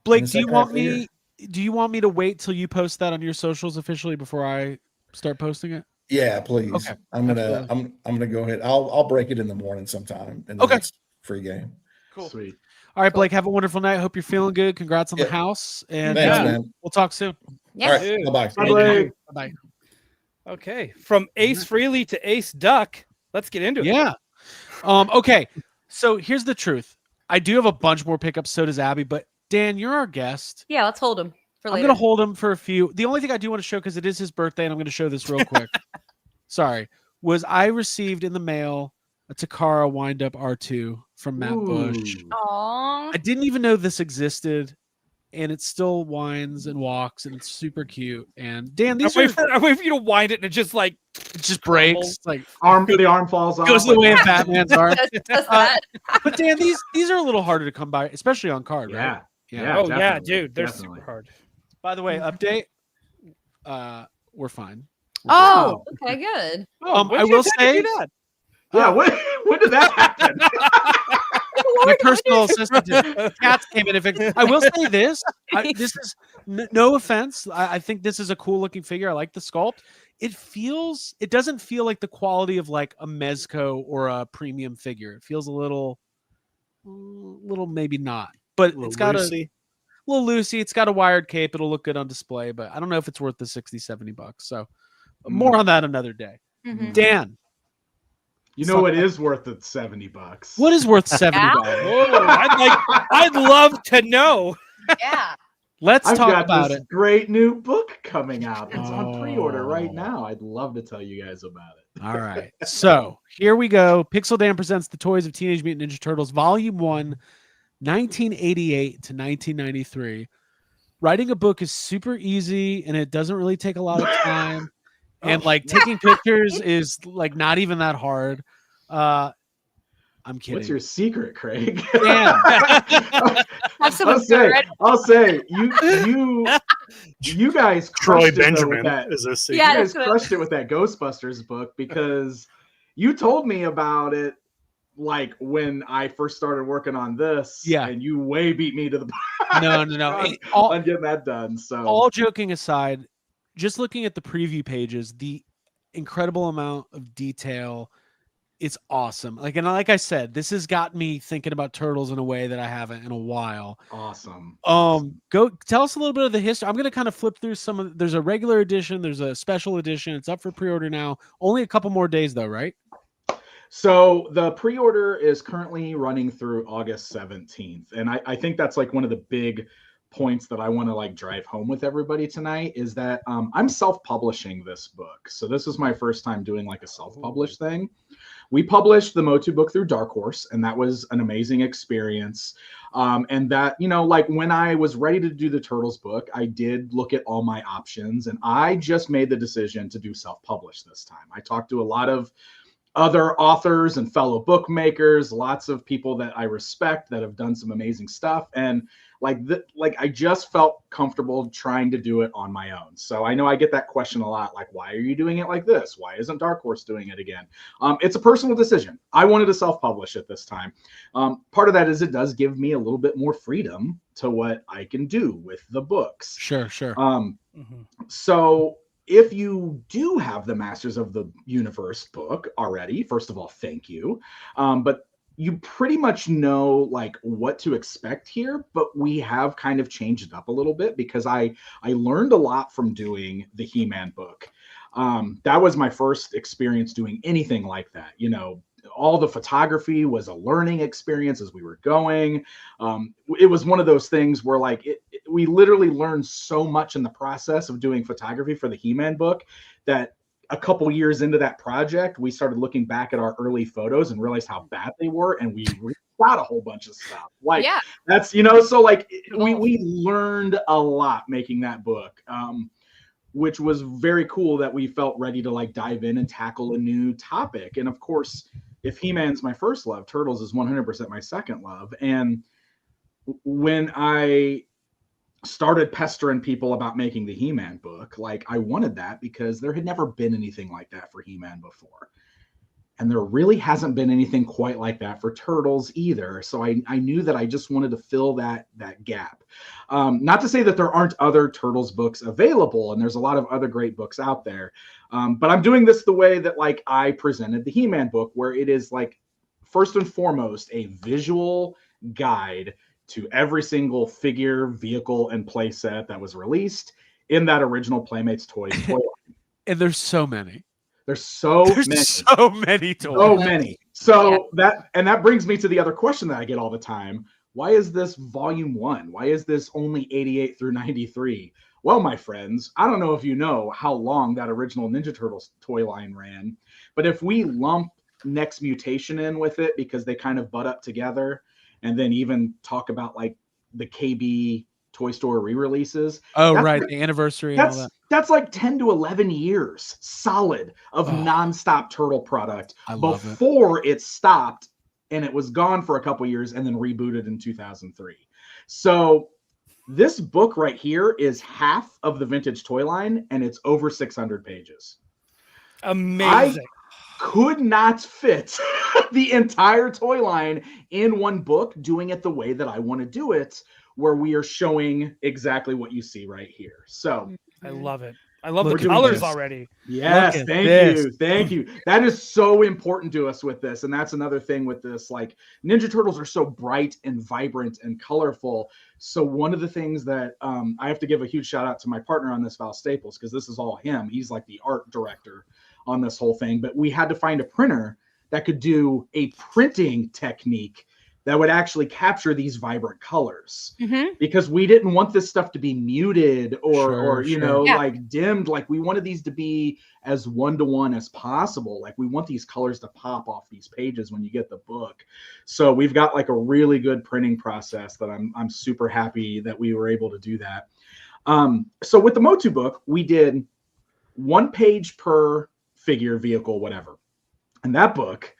Blake, do you want me to wait till you post that on your socials officially before I start posting it? Yeah, please. Okay. I'm gonna go ahead. I'll break it in the morning sometime. And then it's free game. Cool. Sweet. All right, Blake. Have a wonderful night. Hope you're feeling good. Congrats on the house. And thanks, man. We'll talk soon. Yeah. All right. Bye-bye. Bye, Blake. Bye. Okay. From Ace Frehley to Ace Duck. Let's get into it. Yeah. Okay. So here's the truth. I do have a bunch more pickups. So does Abby. But Dan, you're our guest. Yeah, let's hold him for later. I'm going to hold him for a few. The only thing I do want to show, because it is his birthday, and I'm going to show this real quick. Sorry. Was I received in the mail a Takara wind-up R2 from Matt Bush. Aww. I didn't even know this existed, and it still winds and walks, and it's super cute. And Dan, I wait for you to wind it, and it just breaks. Like the arm falls off. Goes the way of Batman's arm. But Dan, these are a little harder to come by, especially on card, right? Yeah. Oh yeah, dude, they're super hard. By the way, update. We're fine. Oh, okay, good. I will say that. Yeah, when did that happen? My personal assistant cats came in and fixed. I will say this. This is no offense. I think this is a cool looking figure. I like the sculpt. It doesn't feel like the quality of like a Mezco or a premium figure. It feels a little maybe not, but it's got a little loosey. It's got a wired cape. It'll look good on display, but I don't know if it's worth the $60-$70. So more on that another day. Mm-hmm. Dan. You know what is worth it $70? What is worth $70? I'd love to know. Yeah. Let's talk about it. Great new book coming out. It's on pre-order right now. I'd love to tell you guys about it. All right. So here we go. Pixel Dan presents The Toys of Teenage Mutant Ninja Turtles, Volume 1, 1988 to 1993. Writing a book is super easy, and it doesn't really take a lot of time. And taking pictures is not even that hard. I'm kidding. What's your secret, Craig? Yeah. I'll say you guys Troy crushed Benjamin it is a secret. You guys crushed it with that Ghostbusters book because you told me about it when I first started working on this. Yeah. And you way beat me to the No. on getting that done. So all joking aside, just looking at the preview pages, the incredible amount of detail. It's awesome. And like I said, this has got me thinking about turtles in a way that I haven't in a while. Awesome. Go tell us a little bit of the history. I'm going to kind of flip through there's a regular edition, there's a special edition. It's up for pre-order now. Only a couple more days though, right? So the pre-order is currently running through August 17th. And I think that's like one of the big points that I want to like drive home with everybody tonight is that I'm self-publishing this book. So this is my first time doing like a self-published thing. We published the Motu book through Dark Horse, and that was an amazing experience. And that, you know, like when I was ready to do the Turtles book, I did look at all my options, and I just made the decision to do self-publish this time. I talked to a lot of other authors and fellow bookmakers, lots of people that I respect that have done some amazing stuff. And I just felt comfortable trying to do it on my own. So I know I get that question a lot, like, why are you doing it like this? Why isn't Dark Horse doing it again? It's a personal decision. I wanted to self-publish it this time. Part of that is it does give me a little bit more freedom to what I can do with the books. Sure. So if you do have the Masters of the Universe book already, first of all, thank you. But you pretty much know like what to expect here, but we have kind of changed it up a little bit because I learned a lot from doing the He-Man book. That was my first experience doing anything like that. You know, all the photography was a learning experience as we were going. It was one of those things where like we literally learned so much in the process of doing photography for the He-Man book that a couple years into that project, we started looking back at our early photos and realized how bad they were. And we got a whole bunch of stuff. Like that's, you know, so like we learned a lot making that book, which was very cool that we felt ready to like dive in and tackle a new topic. And of course, if He-Man's my first love, Turtles is 100% my second love. And when I started pestering people about making the He-Man book, like I wanted that because there had never been anything like that for He-Man before. And there really hasn't been anything quite like that for Turtles either. So I knew that I just wanted to fill that gap. Not to say that there aren't other Turtles books available, and there's a lot of other great books out there. But I'm doing this the way that like I presented the He-Man book, where it is like first and foremost a visual guide to every single figure, vehicle, and play set that was released in that original Playmates Toys toy line. And there's so many. There's so many toys. So many. So that brings me to the other question that I get all the time. Why is this volume 1? Why is this only 88 through 93? Well, my friends, I don't know if you know how long that original Ninja Turtles toy line ran, but if we lump Next Mutation in with it because they kind of butt up together, and then even talk about like the KB Toy Store re-releases. Oh, right. The anniversary and all that. That's like 10 to 11 years solid of nonstop Turtle product before it stopped and it was gone for a couple years and then rebooted in 2003. So this book right here is half of the vintage toy line and it's over 600 pages. Amazing. Could not fit the entire toy line in one book, doing it the way that I want to do it, where we are showing exactly what you see right here. So I love it. I love the colors already. Yes, thank you. That is so important to us with this. And that's another thing with this, like Ninja Turtles are so bright and vibrant and colorful. So one of the things that I have to give a huge shout out to my partner on this, Val Staples, because this is all him. He's like the art director on this whole thing, but we had to find a printer that could do a printing technique that would actually capture these vibrant colors, because we didn't want this stuff to be muted or like dimmed. Like we wanted these to be as one-to-one as possible. Like we want these colors to pop off these pages when you get the book. So we've got like a really good printing process that I'm super happy that we were able to do that. So with the Motu book, we did 1 page per figure, vehicle, whatever. And that book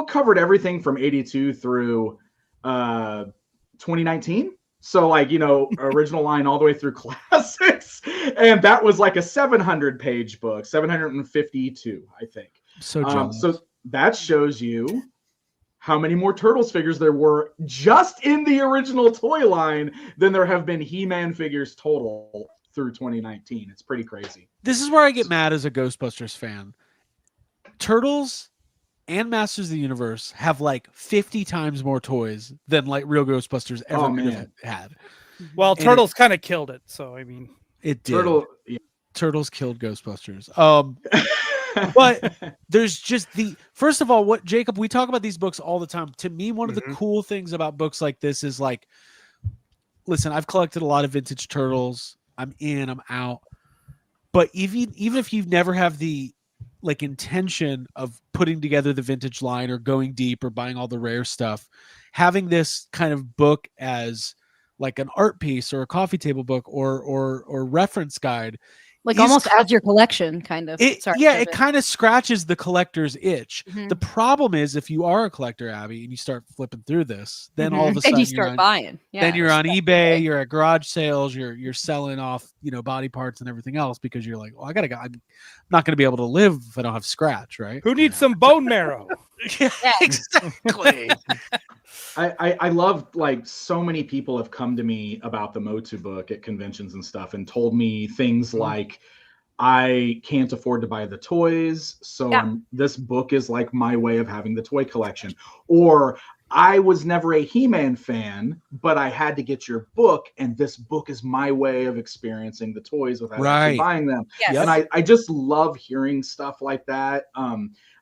covered everything from 82 through 2019. So like, you know, original line all the way through classics. And that was like a 700 page book, 752, I think. So that shows you how many more Turtles figures there were just in the original toy line than there have been He-Man figures total through 2019. It's pretty crazy. This is where I get mad as a Ghostbusters fan. Turtles and Masters of the Universe have like 50 times more toys than like real Ghostbusters ever could have had. Well, And Turtles kind of killed it. So, I mean, it did. Yeah. Turtles killed Ghostbusters. But there's just first of all, what Jacob, we talk about these books all the time. To me, one of the cool things about books like this is like, listen, I've collected a lot of vintage Turtles. I'm in, I'm out. But even if you've never have the like intention of putting together the vintage line or going deep or buying all the rare stuff, having this kind of book as like an art piece or a coffee table book or reference guide, like almost adds your collection, kind of. It kind of scratches the collector's itch. The problem is if you are a collector, Abby, and you start flipping through this, then all of a sudden you start buying. Yeah, then you're on eBay, you're at garage sales, you're selling off, body parts and everything else because you're like, well, I'm not going to be able to live if I don't have scratch, right? Who needs some bone marrow? Yeah, exactly. I love, like, so many people have come to me about the Motu book at conventions and stuff and told me things like, I can't afford to buy the toys, so this book is like my way of having the toy collection. Or I was never a He-Man fan, but I had to get your book, and this book is my way of experiencing the toys without actually buying them. Yes. And I just love hearing stuff like that.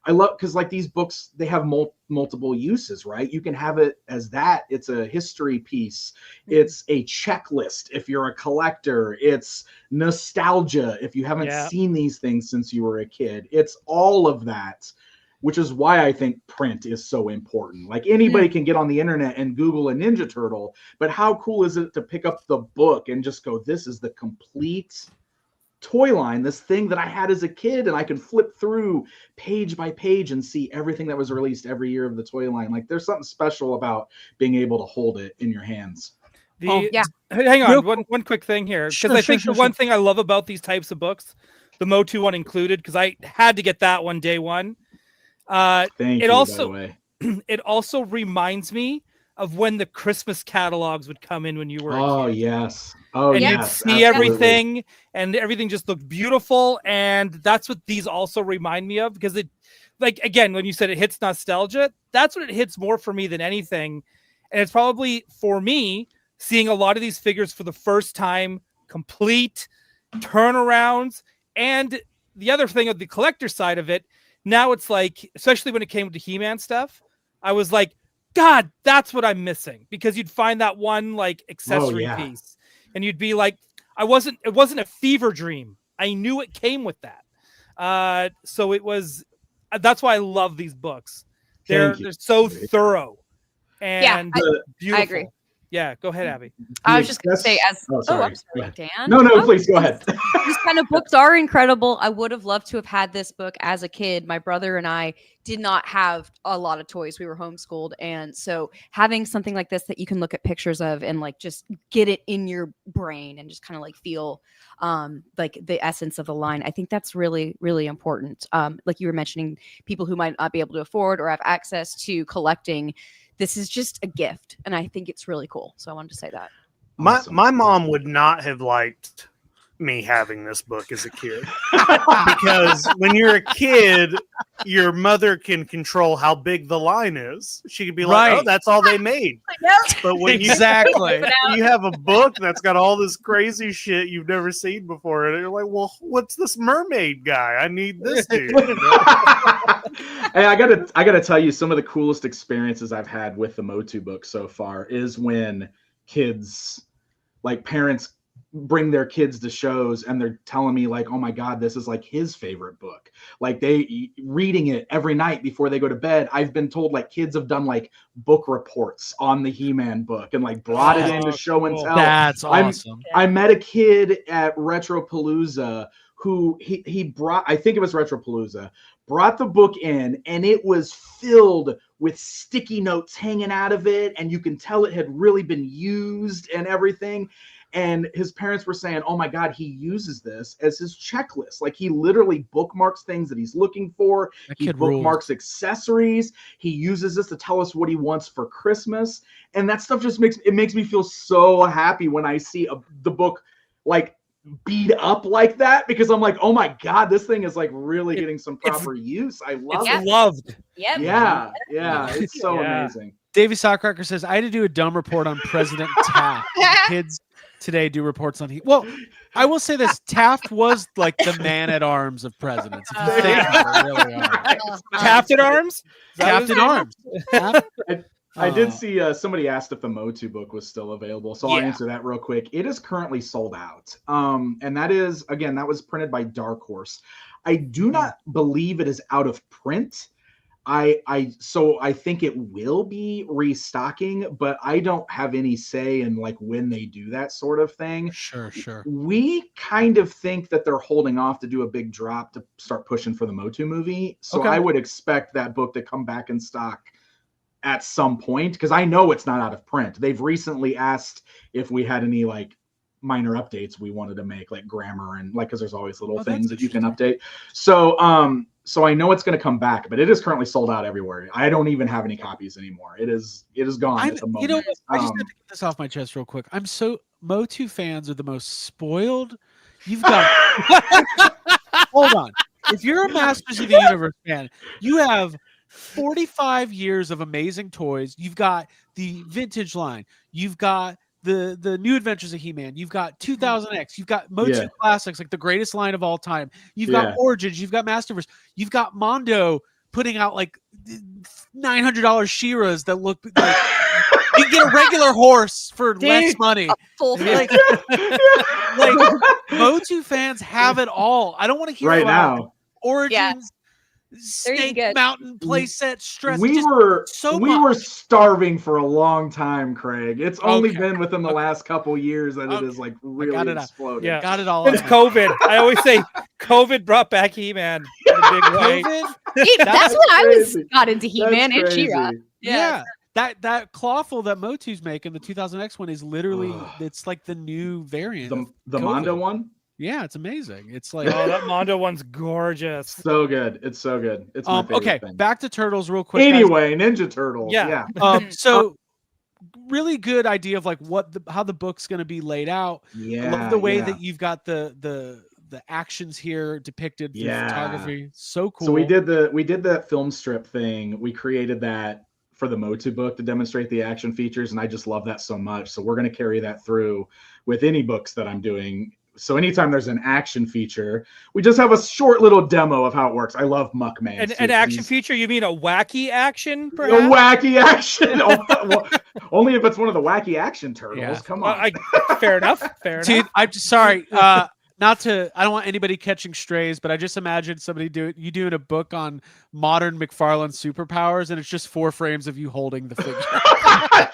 I love, because like these books, they have multiple uses, right? You can have it as that. It's a history piece. It's a checklist if you're a collector. It's nostalgia if you haven't seen these things since you were a kid. It's all of that, which is why I think print is so important. Like anybody can get on the internet and Google a Ninja Turtle, but how cool is it to pick up the book and just go, this is the complete toy line, this thing that I had as a kid, and I can flip through page by page and see everything that was released every year of the toy line. Like there's something special about being able to hold it in your hands. Hang on, one quick thing here, because I think the one thing I love about these types of books, the Motu one included, because I had to get that one day one. It also reminds me of when the Christmas catalogs would come in when you were a kid. Yes. You'd see everything, and everything just looked beautiful. And that's what these also remind me of, because it, like, again, when you said it hits nostalgia, that's what it hits more for me than anything. And it's probably, for me, seeing a lot of these figures for the first time, complete turnarounds. And the other thing of the collector side of it, now it's like, especially when it came to He-Man stuff, I was like, God, that's what I'm missing, because you'd find that one like accessory piece and you'd be like, it wasn't a fever dream. I knew it came with that. So it was, that's why I love these books. They're so thorough and beautiful. I agree. Yeah, go ahead, Abby. I was just going to say, I'm sorry, Dan. No, please go ahead. These kind of books are incredible. I would have loved to have had this book as a kid. My brother and I did not have a lot of toys. We were homeschooled. And so having something like this that you can look at pictures of and like just get it in your brain and just kind of like feel like the essence of the line, I think that's really, really important. Like you were mentioning, people who might not be able to afford or have access to collecting, this is just a gift, and I think it's really cool. So I wanted to say that. My mom would not have liked me having this book as a kid, because when you're a kid, your mother can control how big the line is. She could be like, "Oh, that's all they made." But when you have a book that's got all this crazy shit you've never seen before, and you're like, "Well, what's this mermaid guy? I need this dude." Hey, I gotta tell you, some of the coolest experiences I've had with the Motu book so far is when kids, like parents, bring their kids to shows and they're telling me like, oh my God, this is like his favorite book. Like they reading it every night before they go to bed. I've been told like kids have done like book reports on the He-Man book and like brought it in to show and tell. That's awesome. I met a kid at Retropalooza who he brought, I think it was Retropalooza, brought the book in, and it was filled with sticky notes hanging out of it, and you can tell it had really been used and everything. And his parents were saying, oh my God, he uses this as his checklist. Like he literally bookmarks things that he's looking for. He bookmarks accessories. He uses this to tell us what he wants for Christmas. And that stuff just makes me feel so happy when I see the book like beat up like that, because I'm like, oh my God, this thing is like really getting some proper use. I love It's it. loved. Yep. Yeah. It's so amazing. Davey Sockcracker says, I had to do a dumb report on President Taft. Kids today do reports on Well, I will say this: Taft was like the man at arms of presidents. If you think about it, really are. Taft at arms. Taft at arms. Taft? I did see somebody asked if the Motu book was still available, so I'll Yeah. answer that real quick. It is currently sold out, and that is, again, that was printed by Dark Horse. I do not believe it is out of print. So I think it will be restocking, but I don't have any say in like when they do that sort of thing. Sure. We kind of think that they're holding off to do a big drop to start pushing for the Motu movie. So Okay. I would expect that book to come back in stock at some point, because I know it's not out of print. They've recently asked if we had any like minor updates we wanted to make, like grammar and like, because there's always little things that you can update. So so I know it's going to come back, but it is currently sold out everywhere. I don't even have any copies anymore. It is gone at the moment. You know, I just have to get this off my chest real quick. I'm so Motu fans are the most spoiled. You've got hold on. If you're a Masters of the Universe fan, you have 45 years of amazing toys. You've got the vintage line. You've got the new adventures of He-Man. You've got 2000X. You've got Motu classics, like the greatest line of all time. You've got Origins. You've got Masterverse. You've got Mondo putting out like $900 She-Ras that look like you can get a regular horse for less money. Full Like Motu fans have it all. I don't want to hear right about now. There Origins. you Snake go. Mountain playset stress. We just were so we much. were starving for a long time, Craig. It's only Okay. been within the last couple years that it Okay. is like got really it out. exploded. Yeah. Got it all. Since out. COVID, I always say COVID brought back He-Man in a big way. COVID. That's when I was crazy. got into He-Man That's and crazy. She-Ra. Yeah. That clawful that Motu's making, the 2000X one, is literally Ugh. it's like the new variant. The of Mondo COVID. one? Yeah, it's amazing. It's like Oh, that Mondo one's gorgeous. So good. It's so good. It's my favorite okay, thing. back to Turtles real quick. guys. Anyway, Ninja Turtles. Yeah. So really good idea of like how the book's going to be laid out. Yeah. I love the way that you've got the actions here depicted through photography. So cool. So we did that film strip thing. We created that for the Motu book to demonstrate the action features, and I just love that so much. So we're going to carry that through with any books that I'm doing. So anytime there's an action feature, we just have a short little demo of how it works. I love Muckman. An action feature? You mean a wacky action? A Perhaps? wacky action. Well, only if it's one of the wacky action turtles. Yeah. Come on. Fair enough. Fair Dude, enough. I'm just sorry. I don't want anybody catching strays, but I just imagine somebody doing a book on modern McFarlane superpowers, and it's just 4 frames of you holding the figure.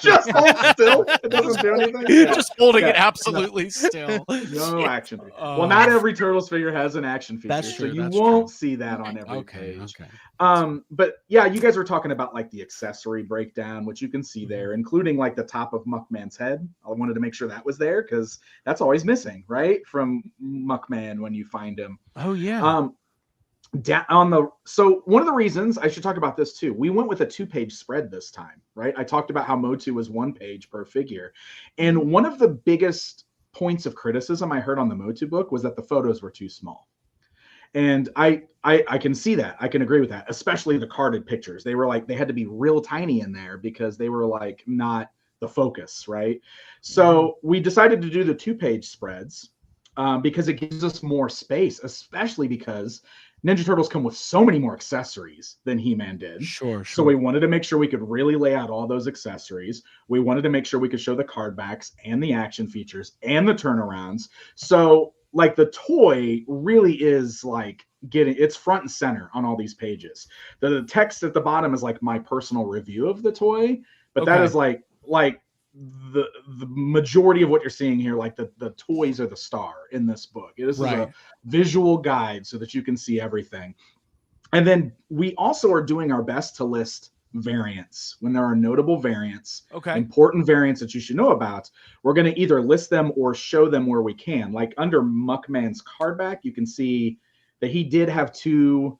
Just hold still. It doesn't do anything. Yeah. Just holding it Yeah. absolutely still. No action. Well, not every Turtles figure has an action feature, That's true, so you that's won't true. see that on every Okay. page. Okay. But yeah, you guys were talking about like the accessory breakdown, which you can see there, including like the top of Muckman's head. I wanted to make sure that was there because that's always missing, right, from Muckman when you find him. Oh yeah. So one of the reasons I should talk about this too, we went with a 2-page spread this time, right? I talked about how Motu was 1 page per figure, and one of the biggest points of criticism I heard on the Motu book was that the photos were too small. And I can see that. I can agree with that, especially the carded pictures. They had to be real tiny in there because they were like not the focus, right? So we decided to do the 2-page spreads because it gives us more space, especially because Ninja Turtles come with so many more accessories than He-Man did. Sure. So we wanted to make sure we could really lay out all those accessories. We wanted to make sure we could show the card backs and the action features and the turnarounds. So like the toy really is like it's front and center on all these pages. The text at the bottom is like my personal review of the toy, but that is like the majority of what you're seeing here, like the toys are the star in this book. This is a visual guide so that you can see everything. And then we also are doing our best to list variants when there are notable variants, important variants that you should know about. We're going to either list them or show them where we can. Like under Muckman's card back, you can see that he did have 2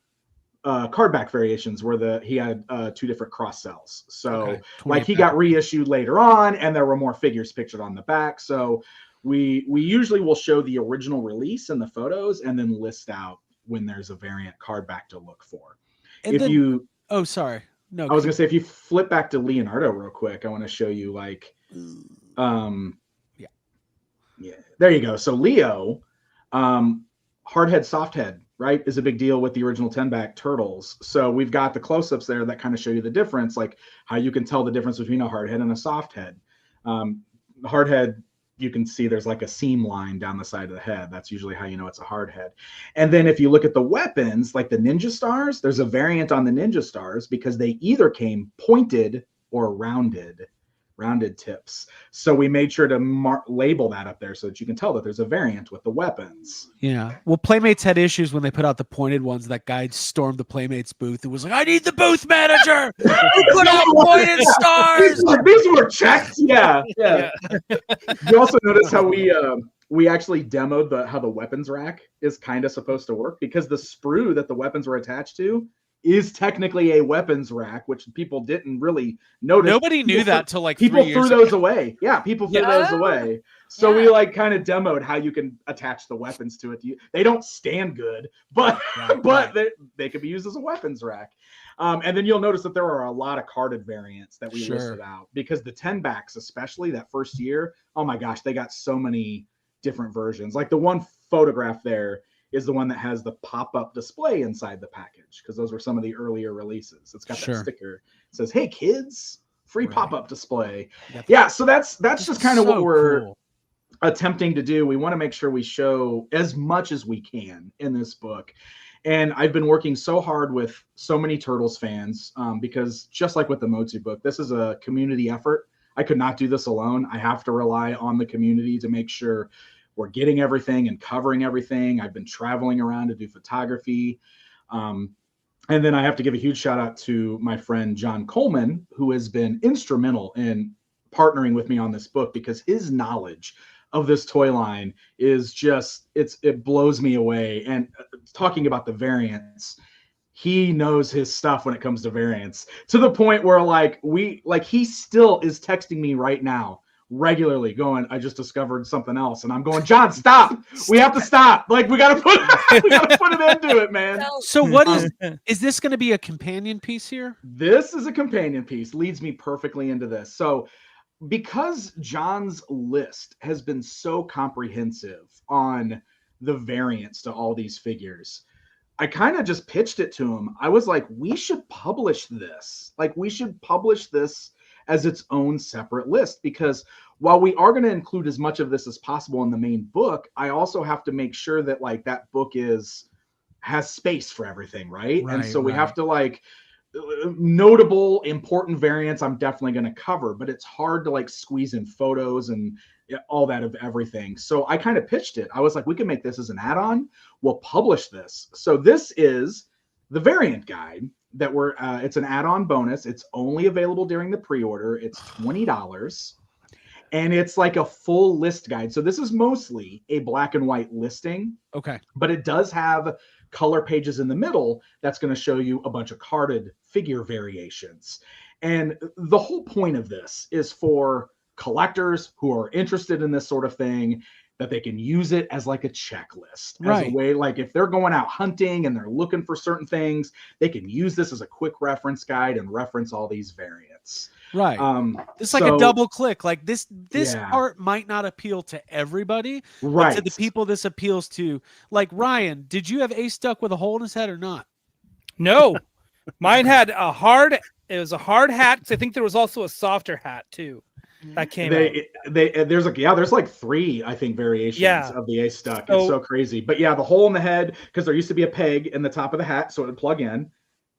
card back variations where he had 2 different cross cells. So like he got reissued later on and there were more figures pictured on the back. So we usually will show the original release and the photos, and then list out when there's a variant card back to look for. And If then, you, oh, sorry. No, I was gonna say, if you flip back to Leonardo real quick, I want to show you like, yeah, there you go. So Leo, hard head, soft head, right, is a big deal with the original 10-back turtles. So we've got the close-ups there that kind of show you the difference, like how you can tell the difference between a hard head and a soft head. The hard head, you can see there's like a seam line down the side of the head. That's usually how you know it's a hard head. And then if you look at the weapons, like the Ninja Stars, there's a variant on the Ninja Stars because they either came pointed or rounded tips. So we made sure to label that up there so that you can tell that there's a variant with the weapons. Yeah. Well, Playmates had issues when they put out the pointed ones. That guy stormed the Playmates booth and was like, I need the booth manager who put out pointed stars. These were checked. Yeah. You also notice how we actually demoed how the weapons rack is kind of supposed to work, because the sprue that the weapons were attached to is technically a weapons rack, which people didn't really notice. Nobody knew that till like people 3 years threw those ago. away. Yeah, people threw those away. So we like kind of demoed how you can attach the weapons to it. They don't stand good, but they could be used as a weapons rack. And then you'll notice that there are a lot of carded variants that we listed out, because the 10-backs, especially that first year, oh my gosh, they got so many different versions. Like the one photograph there is the one that has the pop-up display inside the package, because those were some of the earlier releases. It's got that sticker. It says, hey kids, free pop-up display. Yeah, so that's just kind of what we're attempting to do. We want to make sure we show as much as we can in this book. And I've been working so hard with so many Turtles fans, because just like with the Mozu book, this is a community effort. I could not do this alone. I have to rely on the community to make sure we're getting everything and covering everything. I've been traveling around to do photography. And then I have to give a huge shout out to my friend John Coleman, who has been instrumental in partnering with me on this book, because his knowledge of this toy line is just, it blows me away. And talking about the variants, he knows his stuff when it comes to variants, to the point where he still is texting me right now regularly going, I just discovered something else, and I'm going, John, stop. We have to stop. Like we gotta put it into it, man. So what is this going to be a companion piece here? This is a companion piece. Leads me perfectly into this. So because John's list has been so comprehensive on the variants to all these figures, I kind of just pitched it to him. I was like, we should publish this. Like we should publish this as its own separate list, because while we are going to include as much of this as possible in the main book, I also have to make sure that like that book has space for everything, right? And so we have to notable important variants I'm definitely going to cover, but it's hard to squeeze in photos and all that of everything. So I kind of pitched it. I was like, we can make this as an add-on. We'll publish this. So this is the variant guide that it's an add-on bonus. It's only available during the pre-order. It's $20, and it's like a full list guide. So this is mostly a black and white listing. Okay. But it does have color pages in the middle that's going to show you a bunch of carded figure variations. And the whole point of this is for collectors who are interested in this sort of thing, that they can use it as like a checklist, as a way, like if they're going out hunting and they're looking for certain things, they can use this as a quick reference guide and reference all these variants. Right. It's like a double click. Like this art might not appeal to everybody, but to the people this appeals to. Like Ryan, did you have Ace Duck with a hole in his head or not? No, mine had a hard. It was a hard hat. So I think there was also a softer hat too. That came there's like 3 I think variations of the Ace Duck. It's so crazy. But yeah, the hole in the head, because there used to be a peg in the top of the hat so it would plug in.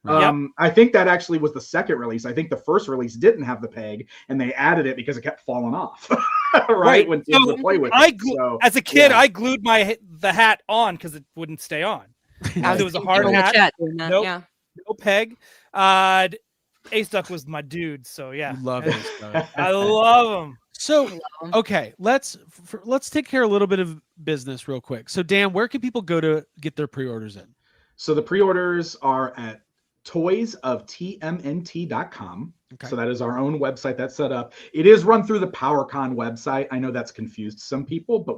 I think that actually was the second release. I think the first release didn't have the peg and they added it because it kept falling off. right when kids would play with it. As a kid, I glued the hat on because it wouldn't stay on. It was a hard hat. No peg. Ace Duck was my dude, so yeah. Love Ace Duck. I love him. So, okay, let's take care of a little bit of business real quick. So, Dan, where can people go to get their pre-orders in? So the pre-orders are at toysoftmnt.com. Okay. So that is our own website that's set up. It is run through the PowerCon website. I know that's confused some people, but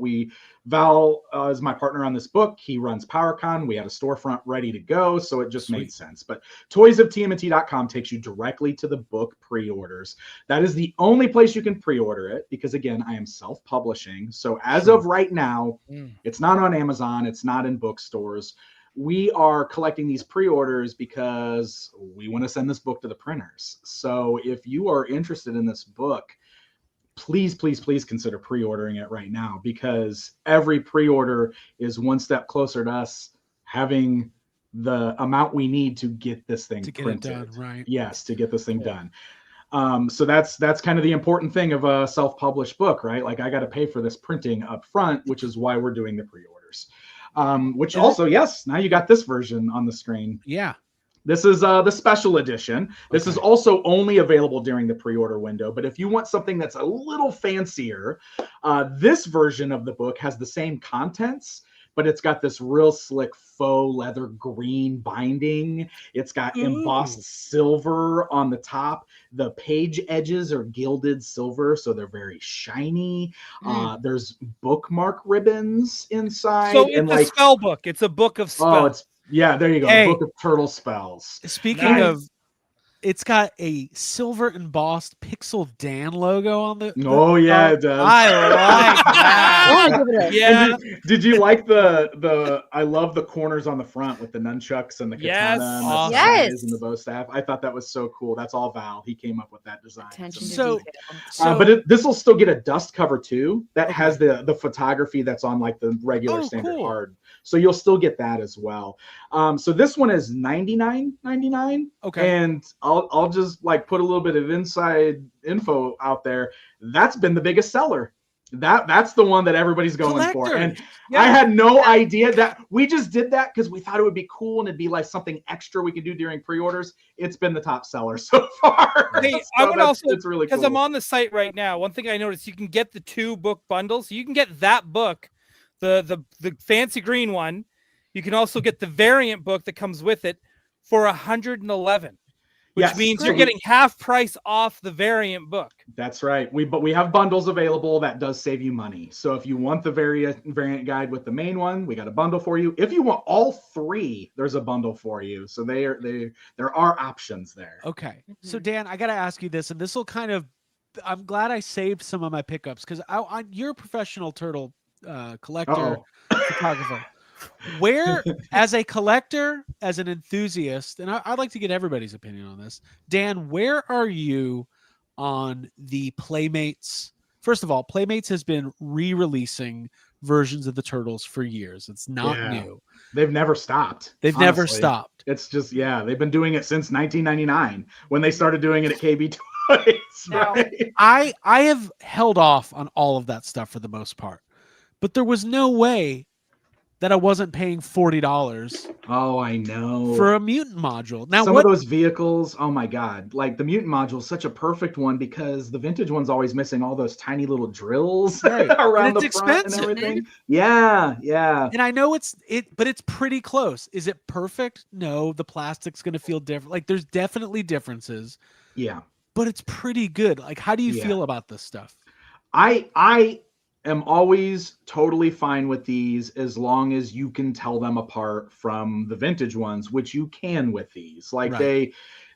Val is my partner on this book. He runs PowerCon. We had a storefront ready to go, so it just made sense. But toysoftmnt.com takes you directly to the book pre-orders. That is the only place you can pre-order it because, again, I am self-publishing. So as of right now, it's not on Amazon. It's not in bookstores. We are collecting these pre-orders because we want to send this book to the printers. So if you are interested in this book, please consider pre-ordering it right now, because every pre-order is one step closer to us having the amount we need to get this thing printed. It done, right? Yes, to get this thing done. So that's kind of the important thing of a self-published book, right? Like I got to pay for this printing up front, which is why we're doing the pre-orders. Which also, yes, now you got this version on the screen. Yeah. This is the special edition. This is also only available during the pre-order window. But if you want something that's a little fancier, this version of the book has the same contents, but it's got this real slick faux leather green binding. It's got embossed silver on the top. The page edges are gilded silver, so they're very shiny. There's bookmark ribbons inside. So it's a spell book. It's a book of spells. There you go. Hey. Book of turtle spells. Speaking of, it's got a silver embossed Pixel Dan logo on the. Oh yeah, it does. I like that. Yeah. Did you like the? I love the corners on the front with the nunchucks and the katana and the swords and the bow staff. I thought that was so cool. That's all Val. He came up with that design. But this will still get a dust cover too. That has the photography that's on like the regular standard hard. So you'll still get that as well. So this one is $99.99. Okay. And I'll just like put a little bit of inside info out there. That's been the biggest seller. That's the one that everybody's going for. And I had no idea that we just did that because we thought it would be cool and it'd be like something extra we could do during pre-orders. It's been the top seller so far. Hey, so I would also, it's really because cool. I'm on the site right now. One thing I noticed, you can get the 2 book bundles. So you can get that book, the fancy green one. You can also get the variant book that comes with it for $111. Which means you're getting half price off the variant book. That's right. But we have bundles available that does save you money. So if you want the variant guide with the main one, we got a bundle for you. If you want all 3, there's a bundle for you. So there are options there. Okay. So Dan, I got to ask you this, and this will kind of. I'm glad I saved some of my pickups because you're a professional turtle collector, photographer. Where, as a collector, as an enthusiast, and I'd like to get everybody's opinion on this, Dan, where are you on the Playmates? First of all, Playmates has been re-releasing versions of the Turtles for years. It's not new. They've never stopped. They've never stopped. It's just, they've been doing it since 1999 when they started doing it at KB Toys. Right? I have held off on all of that stuff for the most part, but there was no way that I wasn't paying $40. Oh, I know. For a mutant module. Now, some of those vehicles, oh my God, like the mutant module is such a perfect one because the vintage one's always missing all those tiny little drills around the front and everything. Yeah. And I know but it's pretty close. Is it perfect? No, the plastic's going to feel different. Like there's definitely differences. Yeah. But it's pretty good. Like, how do you feel about this stuff? I am always totally fine with these as long as you can tell them apart from the vintage ones, which you can with these. Like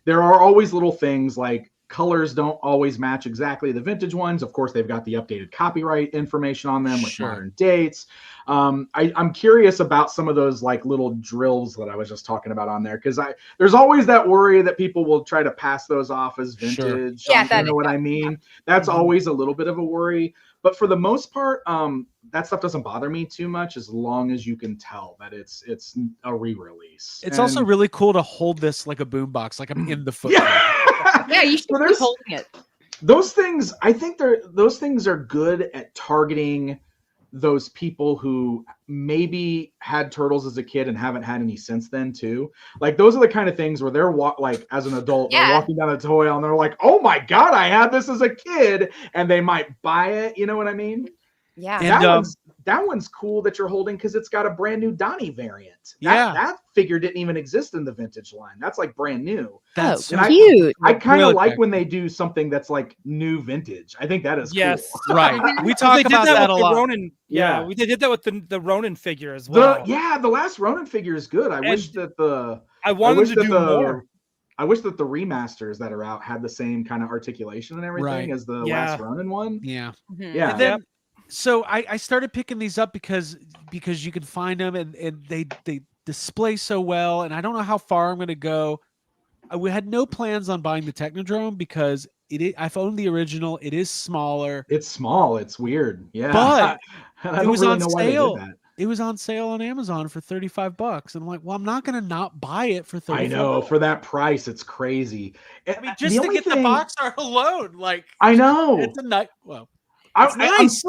there are always little things like colors don't always match exactly the vintage ones. Of course, they've got the updated copyright information on them with modern dates. I'm curious about some of those like little drills that I was just talking about on there because there's always that worry that people will try to pass those off as vintage. You know what I mean? That's always a little bit of a worry. But for the most part, that stuff doesn't bother me too much as long as you can tell that it's a re-release. It's also really cool to hold this like a boombox, like I'm in the foot. Yeah, you should be holding it. Those things, I think those things are good at targeting those people who maybe had turtles as a kid and haven't had any since then too. Like those are the kind of things where they're like as an adult, they're walking down the toy aisle and they're like, oh my God, I had this as a kid, and they might buy it. You know what I mean? Yeah. That one's that one's cool that you're holding because it's got a brand new Donnie variant. That figure didn't even exist in the vintage line. That's like brand new. That's cute. I kind of Really like cool. when they do something that's like new vintage. I think that is Yes. cool. right. We talk They did about that with a the lot. Ronin. Yeah. They did that with the Ronin figure as well. The last Ronin figure is good. I wish that I wanted to do more. I wish that the remasters that are out had the same kind of articulation and everything as the last Ronin one. Yeah. Yeah. And then, so I started picking these up because you can find them and they display so well. And I don't know how far I'm going to go. We had no plans on buying the Technodrome because I've owned the original. It is smaller. It's small. It's weird. Yeah. But I don't really know why they did that. It was on sale on Amazon for $35. And I'm like, well, I'm not going to not buy it for $35. I know, for that price, it's crazy. I mean, just to get the box art alone, like I know. It's a nice. Well, it's nice.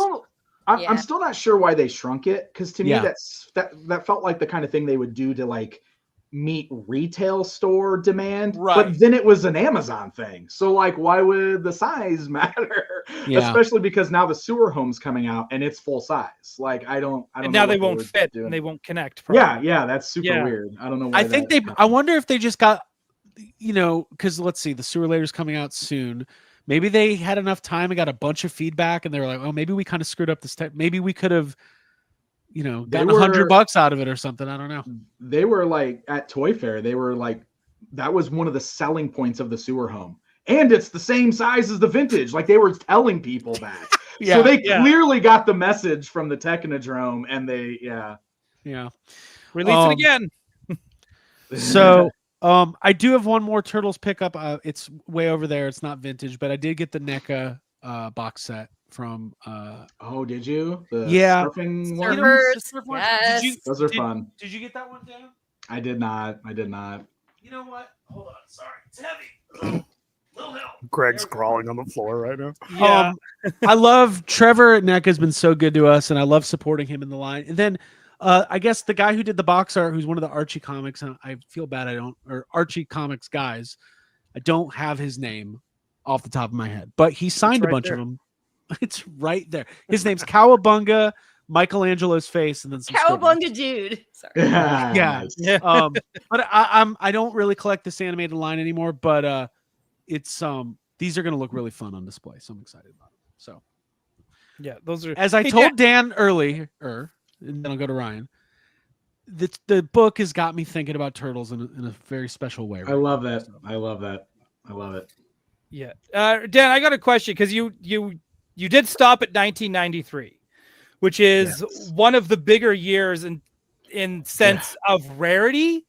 I'm still not sure why they shrunk it, because to me Yeah. that felt like the kind of thing they would do to like meet retail store demand. Right. But then it was an Amazon thing. So like, why would the size matter? Yeah. Especially because now the sewer home's coming out and it's full size. Like I don't And know now what they won't were fit doing. and they won't connect. Yeah, that's super weird. I don't know why. I think I wonder if they just got, because let's see, the sewer later's coming out soon. Maybe they had enough time and got a bunch of feedback and they were like, oh, maybe we kind of screwed up this time. Maybe we could have, gotten $100 out of it or something. I don't know. They were like at Toy Fair, they were like, that was one of the selling points of the sewer home. And it's the same size as the vintage. Like they were telling people that. So they clearly got the message from the Technodrome and they, Release it again. So I do have one more Turtles pickup. It's way over there. It's not vintage, but I did get the NECA box set from oh, did you? The surfing one? Yes. Those are fun. Did you get that one, Dan? I did not. You know what? Hold on. Sorry. It's heavy. Little help. Greg's crawling on the floor right now. Yeah. I love Trevor at NECA has been so good to us, and I love supporting him in the line. And then I guess the guy who did the box art, who's one of the Archie comics, and I feel bad or Archie comics guys, I don't have his name off the top of my head, but he signed a bunch of them. It's right there. His name's Cowabunga, Michelangelo's face, and then some Cowabunga dude. Sorry. Yeah. But I don't really collect this animated line anymore, but it's these are gonna look really fun on display, so I'm excited about it. So yeah, those are, as I told Dan earlier, and then I'll go to Ryan. The book has got me thinking about turtles in a very special way. I love that. I love it. Yeah. Dan, I got a question because you did stop at 1993, which is one of the bigger years in sense of rarity.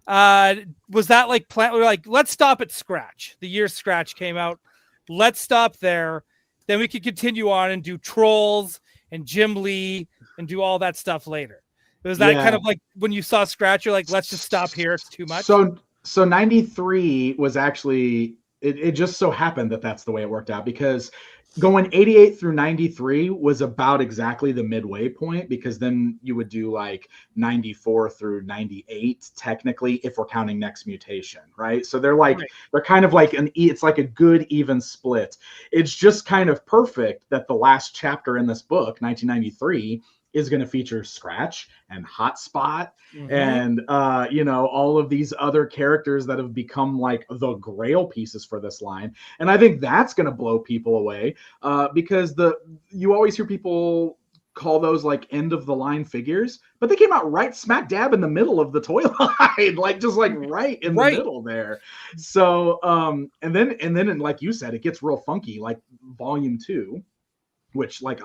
Was that like we're like, let's stop at Scratch. The year Scratch came out. Let's stop there. Then we could continue on and do Trolls and Jim Lee and do all that stuff later. Was that kind of like when you saw Scratch, you're like, let's just stop here. It's too much. So 93 was actually, it just so happened that that's the way it worked out, because going 88 through 93 was about exactly the midway point, because then you would do like 94 through 98 technically, if we're counting Next Mutation, right? So they're like, they're kind of like it's like a good even split. It's just kind of perfect that the last chapter in this book, 1993, is going to feature Scratch and Hotspot and all of these other characters that have become like the grail pieces for this line. And I think that's going to blow people away because you always hear people call those like end of the line figures, but they came out right smack dab in the middle of the toy line, like just like right in the middle there. So and then like you said, it gets real funky, like Volume 2, which like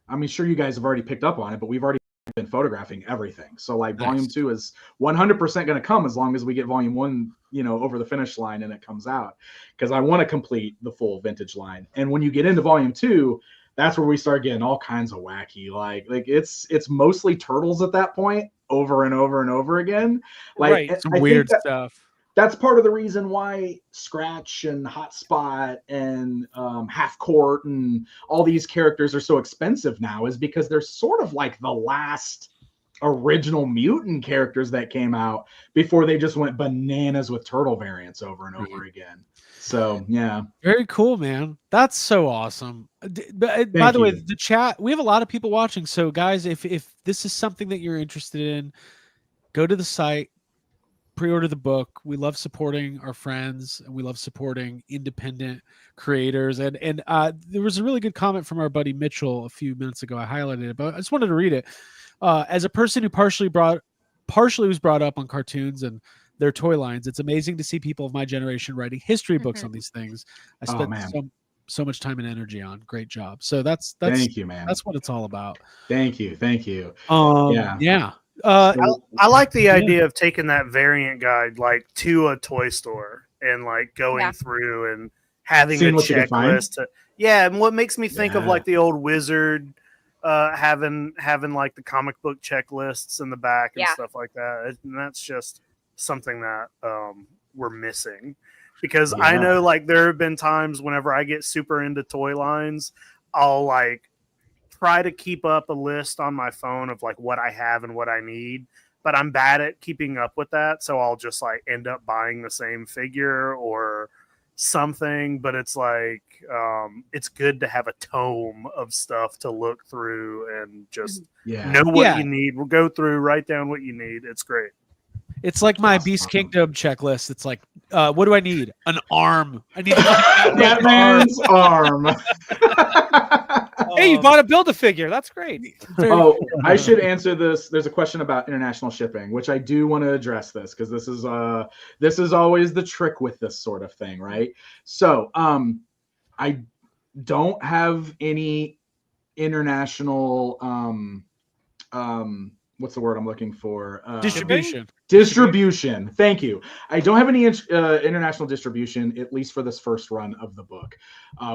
I'm sure you guys have already picked up on it, but we've already been photographing everything. So like Volume 2 is 100% going to come as long as we get Volume 1, over the finish line and it comes out, because I want to complete the full vintage line. And when you get into Volume 2, that's where we start getting all kinds of wacky. Like it's mostly turtles at that point, over and over and over again. Like some weird stuff. That's part of the reason why Scratch and Hotspot and Half Court and all these characters are so expensive now, is because they're sort of like the last original mutant characters that came out before they just went bananas with turtle variants over and over again. So yeah, very cool, man. That's so awesome. By Thank the way, you. the chat, we have a lot of people watching. So guys, if this is something that you're interested in, go to the site, pre-order the book. We love supporting our friends, and we love supporting independent creators. And there was a really good comment from our buddy Mitchell a few minutes ago. I highlighted it, but I just wanted to read it. As a person who partially was brought up on cartoons and their toy lines, it's amazing to see people of my generation writing history books on these things. I spent so much time and energy on. Great job. So that's thank you, man. That's what it's all about. Thank you. Yeah. I like the idea of taking that variant guide like to a toy store and like going through and having Seeing a checklist. And what makes me think of like the old Wizard having like the comic book checklists in the back and stuff like that. And that's just something that we're missing, because I know like there have been times whenever I get super into toy lines, I'll like try to keep up a list on my phone of like what I have and what I need, but I'm bad at keeping up with that. So I'll just like end up buying the same figure or something. But it's like, it's good to have a tome of stuff to look through and just know what you need. We'll go through, write down what you need. It's great. It's like my Beast Kingdom checklist. It's like, what do I need? An arm. I need Batman's arm. Hey, you bought a Build-A-Figure. That's great. Oh, I should answer this. There's a question about international shipping, which I do want to address this, because this is always the trick with this sort of thing, right? So, I don't have any international what's the word I'm looking for? Distribution. Thank you. I don't have any international distribution, at least for this first run of the book.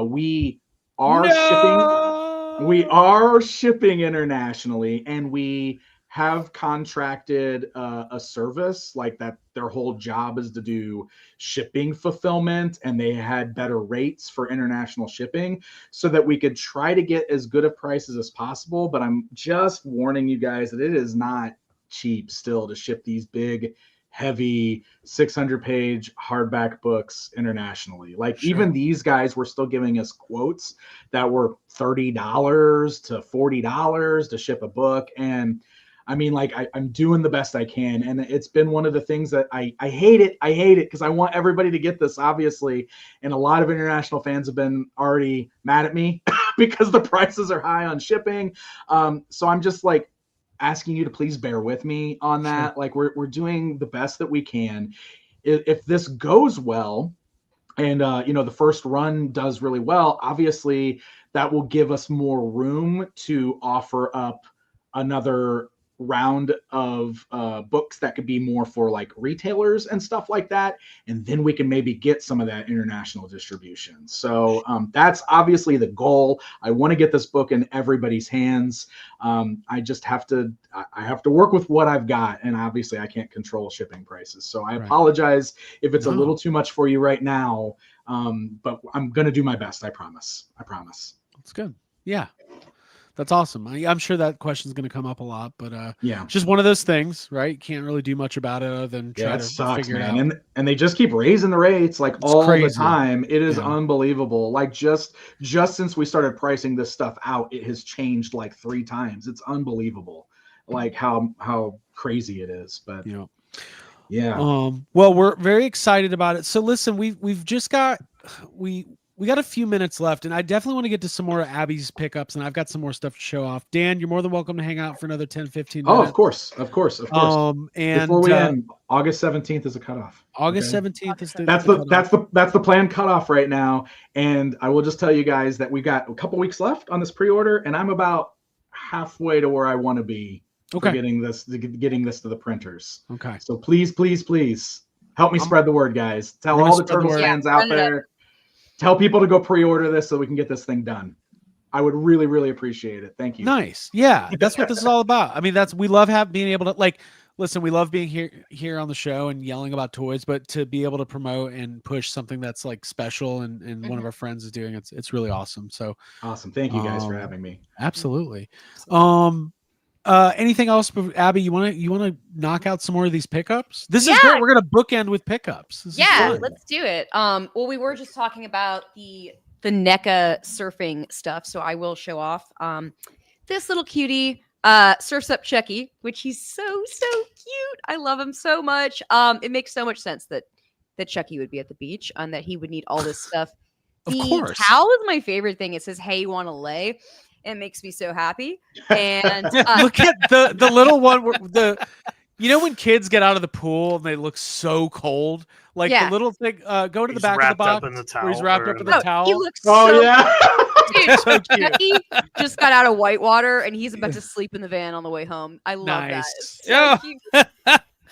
We are shipping internationally, and we have contracted a service like that. Their whole job is to do shipping fulfillment, and they had better rates for international shipping so that we could try to get as good of prices as possible. But I'm just warning you guys that it is not cheap still to ship these big, heavy 600-page hardback books internationally. Like even these guys were still giving us quotes that were $30 to $40 to ship a book. And I mean, like I'm doing the best I can. And it's been one of the things that I hate it. I hate it because I want everybody to get this, obviously. And a lot of international fans have been already mad at me because the prices are high on shipping. So I'm just like asking you to please bear with me on that. Like we're doing the best that we can. If this goes well, and the first run does really well, obviously that will give us more room to offer up another round of books that could be more for like retailers and stuff like that, and then we can maybe get some of that international distribution. So that's obviously the goal. I want to get this book in everybody's hands. I just have to work with what I've got, and obviously I can't control shipping prices, so I apologize if it's a little too much for you right now, but I'm gonna do my best. I promise. That's good. Yeah, that's awesome. I'm sure that question is going to come up a lot, but it's just one of those things, right? Can't really do much about it other than try to figure it out. And they just keep raising the rates like all the time. It is unbelievable. Like just since we started pricing this stuff out, it has changed like 3 times. It's unbelievable, like how crazy it is. But well, we're very excited about it. So listen, we've just got we got a few minutes left, and I definitely want to get to some more Abby's pickups, and I've got some more stuff to show off. Dan, you're more than welcome to hang out for another 10, 15 minutes. Oh, of course. And before we end, August 17th is a cutoff. August 17th is that's the planned cutoff right now. And I will just tell you guys that we've got a couple weeks left on this pre-order, and I'm about halfway to where I want to be for getting this to the printers. Okay. So please help me spread the word, guys. Tell all the Turtles fans out there. Tell people to go pre-order this so we can get this thing done. I would really, really appreciate it. Thank you. Nice. Yeah, that's what this is all about. I mean, we love being able to listen. We love being here on the show and yelling about toys, but to be able to promote and push something that's like special and one of our friends is doing it's really awesome. So awesome. Thank you guys for having me. Absolutely. Anything else, Abby? You want to knock out some more of these pickups? This is Yeah. great. We're gonna bookend with pickups. This is Yeah, fun. let's do it. Well, we were just talking about the NECA surfing stuff, so I will show off this little cutie surfs up Chucky, which he's so cute. I love him so much. It makes so much sense that Chucky would be at the beach and that he would need all this stuff. Of The course. towel is my favorite thing. It says, "Hey, you want to lay?" It makes me so happy. And Look at the little one. You know when kids get out of the pool and they look so cold, like Yeah. the little thing. Go to the He's back of the wrapped up box in the where he's towel, wrapped or up in in the the- towel. he looks Oh so yeah. dude, So cute. Chucky just got out of whitewater and he's about to sleep in the van on the way home. I love that. Nice. It's so Yeah. cute.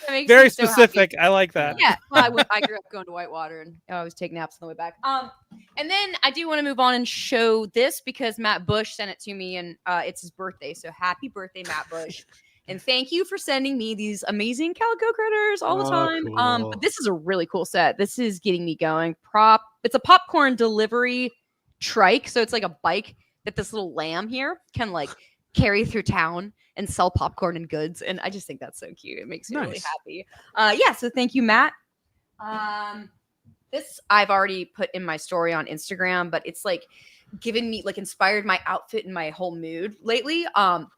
It makes Very me so happy. specific. I like that. Yeah, well, I grew up going to Whitewater and I always take naps on the way back. And then I do want to move on and show this because Matt Bush sent it to me and it's his birthday. So happy birthday, Matt Bush. And thank you for sending me these amazing calico critters all the time. Cool. But this is a really cool set. This is getting me going. It's a popcorn delivery trike. So it's like a bike that this little lamb here can like carry through town and sell popcorn and goods. And I just think that's so cute. It makes me really Nice. happy. Yeah, so thank you, Matt. This I've already put in my story on Instagram, but it's like given me like inspired my outfit and my whole mood lately.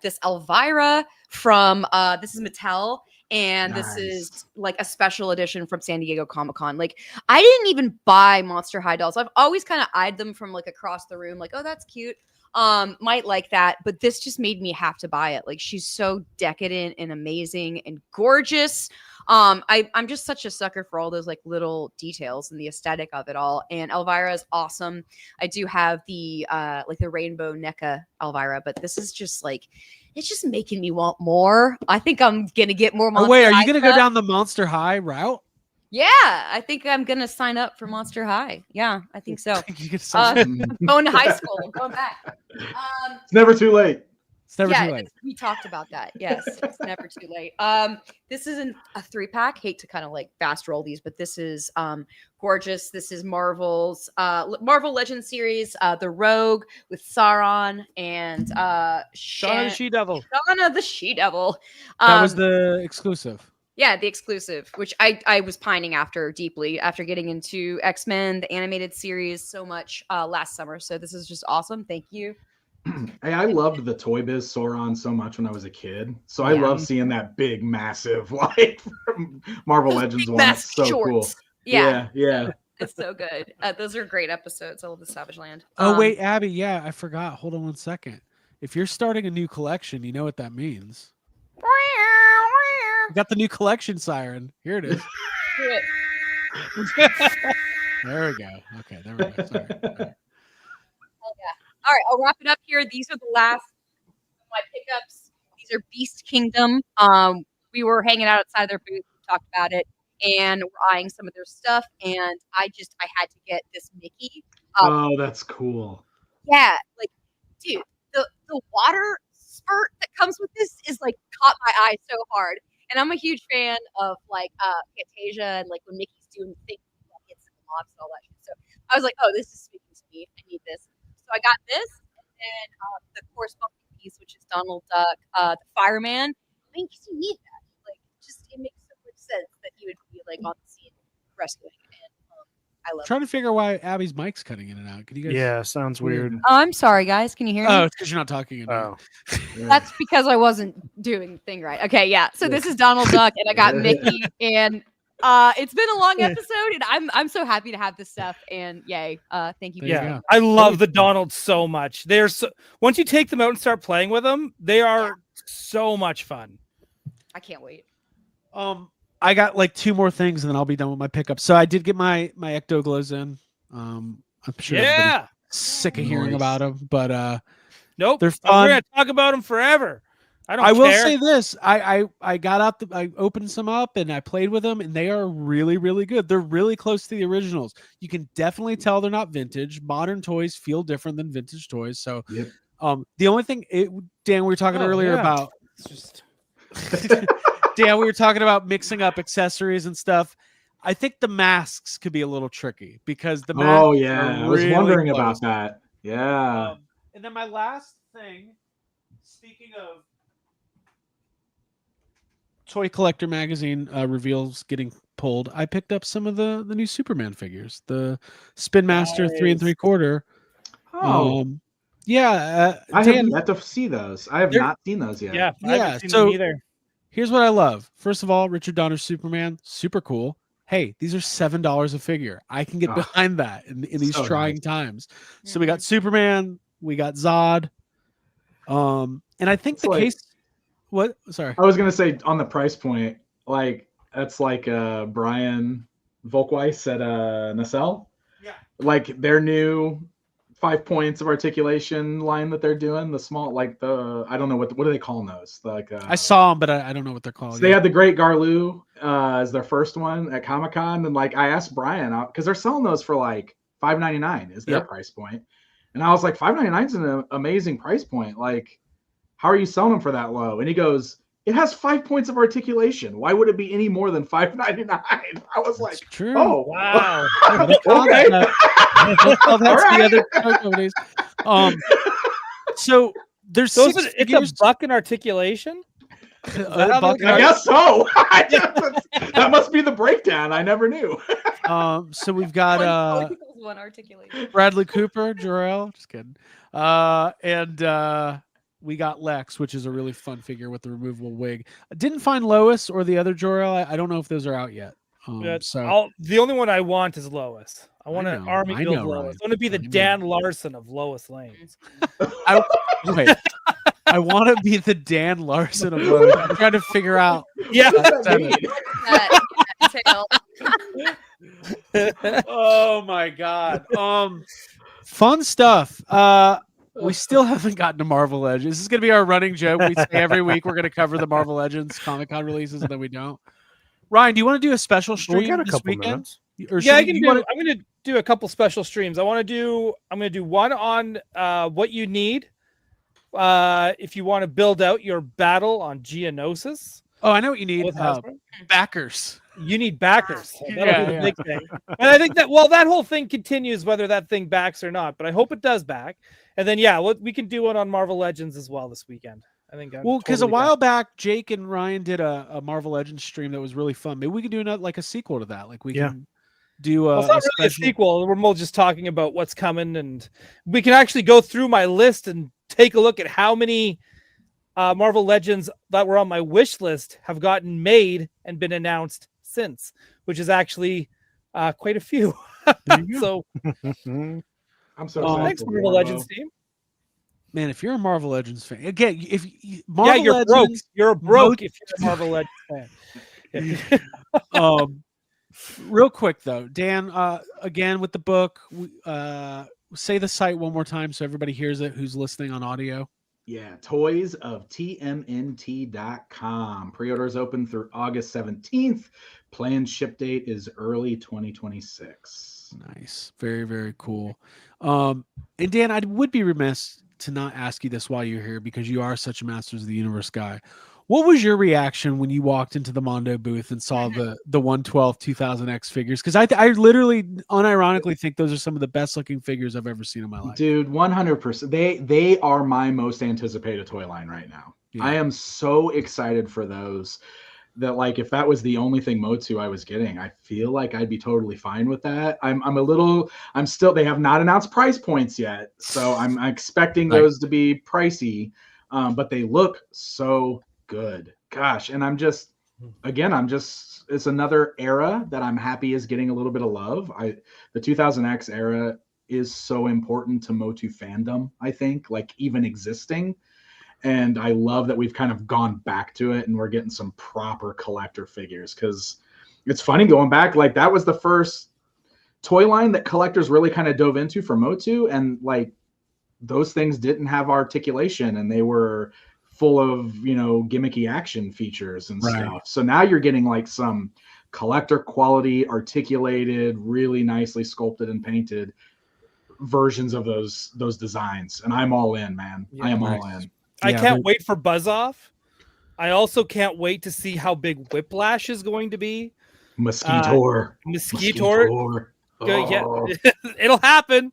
This Elvira from this is Mattel. And this is like a special edition from San Diego Comic-Con. Like I didn't even buy Monster High dolls. I've always kind of eyed them from like across the room, like, oh, that's cute. Might like that, but this just made me have to buy it. Like she's so decadent and amazing and gorgeous. I'm just such a sucker for all those like little details and the aesthetic of it all. And Elvira is awesome. I do have the like the rainbow NECA Elvira, but this is just like it's just making me want more. I think I'm gonna get more. Oh wait, are you High gonna go stuff. down the Monster High route? Yeah, I think I'm gonna sign up for Monster High. Yeah, I think so. You could sign- Going to high school, going back. It's never too late. it's never Yeah, too late. we talked about that. Yes, it's never too late. This isn't a 3-pack. Hate to kind of like fast roll these, but this is gorgeous. This is Marvel's Marvel Legends series, the Rogue with Sauron and Shauna the She-Devil. Shauna the She-Devil. That was the exclusive. Yeah, the exclusive, which I was pining after deeply after getting into X-Men, the animated series, so much last summer. So this is just awesome. Thank you. Hey, I loved the Toy Biz Sauron so much when I was a kid. So I love seeing that big, massive, like Marvel Those Legends big one. It's mask so cool. shorts. Yeah, Yeah. it's so good. Those are great episodes. I love the Savage Land. Oh wait, Abby, yeah, I forgot. Hold on one second. If you're starting a new collection, you know what that means. We got the new collection siren. Here it is. Do it. There we go. Okay, there we go. Sorry. All right. All right, I'll wrap it up here. These are the last of my pickups. These are Beast Kingdom. We were hanging out outside their booth, we talked about it, and we're eyeing some of their stuff. And I had to get this Mickey. Oh, that's cool. Yeah, like, dude, the water spurt that comes with this is like caught my eye so hard. And I'm a huge fan of like Fantasia and like when Mickey's doing things like hits and lobs and all that shit. So I was like, oh, this is speaking to me. I need this. So I got this, and then the corresponding piece, which is Donald Duck, the fireman. I mean, because you need that. Like, just it makes so much sense that he would be like on the scene rescuing. And I love. Trying to figure out why Abby's mic's cutting in and out. Can you guys? Yeah, sounds weird. Oh, I'm sorry, guys. Can you hear me? Oh, it's because you're not talking enough. Oh, That's because I wasn't doing the thing right. Okay, yeah. So this is Donald Duck, and I got Mickey, and it's been a long episode, and I'm so happy to have this stuff. And yay, thank you. There you Yeah, go. I love the Donalds so much. They're so once you take them out and start playing with them, they are so much fun. I can't wait. I got like 2 more things, and then I'll be done with my pickup. So I did get my Ecto Glows in. I'm sure everybody's Yeah. sick of hearing Nice. about them, but Nope. they're I'm fun. gonna talk about them forever. I don't. I will care. say this: I got out I opened some up and I played with them, and they are really, really good. They're really close to the originals. You can definitely tell they're not vintage. Modern toys feel different than vintage toys. So, Yep. the only thing, Dan, we were talking Oh, earlier yeah. about. It's just Dan, we were talking about mixing up accessories and stuff. I think the masks could be a little tricky because the masks Oh yeah, are I was really wondering close. about that. Yeah. And then my last thing, speaking of Toy Collector magazine reveals getting pulled, I picked up some of the new Superman figures, the Spin Master 3 3/4. Oh, Yeah, I have Dan, yet to see those. I have They're- not seen those yet. Yeah, I Yeah, haven't seen so- them either. here's what I love. First of all, Richard Donner's Superman, super cool. Hey, these are $7 a figure. I can get Oh, behind that in these so trying nice. times. So we got Superman, we got Zod, and I think It's the like- case. What? Sorry. I was gonna say on the price point, like that's like Brian Volkweiss at Nacelle. Yeah. Like their new 5 points of articulation line that they're doing, the small, like I don't know what are they calling those? Like I saw them, but I don't know what they're called. so they had the Great Garloo as their first one at Comic-Con, and like I asked Brian because they're selling those for like $5.99 is their Yep. price point, and I was like $5.99 is an amazing price point. Like, how are you selling them for that low? And he goes, it has 5 points of articulation. Why would it be any more than $5.99? I was like, true. oh Wow. okay. Oh, that's All right. the other companies. So there's So six it's figures. a buck in articulation. A buck I guess so. That must be the breakdown. I never knew. So we've got one articulation. Bradley Cooper, Jor-El, just kidding. And we got Lex, which is a really fun figure with the removable wig. I didn't find Lois or the other Jor-El. I don't know if those are out yet. The only one I want is Lois. I want an know, army I build know, Lois. Ryan. I want to be the I know. Dan Larson of Lois Lane. Wait, I want to be the Dan Larson of Lois. I'm trying to figure out. Yeah. Oh my god. Fun stuff. We still haven't gotten to Marvel Legends. This is gonna be our running joke. We say every week we're gonna cover the Marvel Legends Comic-Con releases, and then we don't. Ryan, do you want to do a special stream We got a this couple weekend? minutes. Or Yeah, should I'm we- going to do a couple special streams. I'm going to do one on what you need if you want to build out your battle on Geonosis. Oh, I know what you need. With Hasbro. Backers. You need backers. So that'll Yeah, be the yeah. big thing. And I think that that whole thing continues whether that thing backs or not. But I hope it does back. And then we can do one on Marvel Legends as well this weekend. I think. Well, because a while back, Jake and Ryan did a Marvel Legends stream that was really fun. Maybe we could do a sequel to that. Like we can do it's not really a sequel. We're more just talking about what's coming, and we can actually go through my list and take a look at how many Marvel Legends that were on my wish list have gotten made and been announced since, which is actually quite a few. So I'm so excited. thanks, for Marvel Warlow. Legends team. Man, if you're a Marvel Legends fan, again, if Marvel You're broke. Legends, You're broke if you're a Marvel Legends fan. Real quick though, Dan, again with the book, say the site one more time so everybody hears it who's listening on audio. Yeah, toys of TMNT.com. Pre-orders open through August 17th. Planned ship date is early 2026. Nice. Very, very cool. And Dan, I would be remiss to not ask you this while you're here because you are such a Masters of the Universe guy. What was your reaction when you walked into the Mondo booth and saw the 112 2000X figures? Because I literally, unironically, think those are some of the best looking figures I've ever seen in my life. Dude, 100%. They are my most anticipated toy line right now. Yeah. I am so excited for those that, like, if that was the only thing Motu I was getting, I feel like I'd be totally fine with that. I'm still, they have not announced price points yet, so I'm expecting those to be pricey, but they look so good. Gosh, and it's another era that I'm happy is getting a little bit of love. The 2000X era is so important to Motu fandom, I think, like even existing. And I love that we've kind of gone back to it and we're getting some proper collector figures, because it's funny going back, like that was the first toy line that collectors really kind of dove into for Motu, and like those things didn't have articulation and they were full of, gimmicky action features and stuff. So now you're getting like some collector quality, articulated, really nicely sculpted and painted versions of those designs. And I'm all in, man. I am all in. I can't wait for Buzz Off. I also can't wait to see how big Whiplash is going to be. Mosquitor. Mosquitor. Oh. Yeah, it'll happen.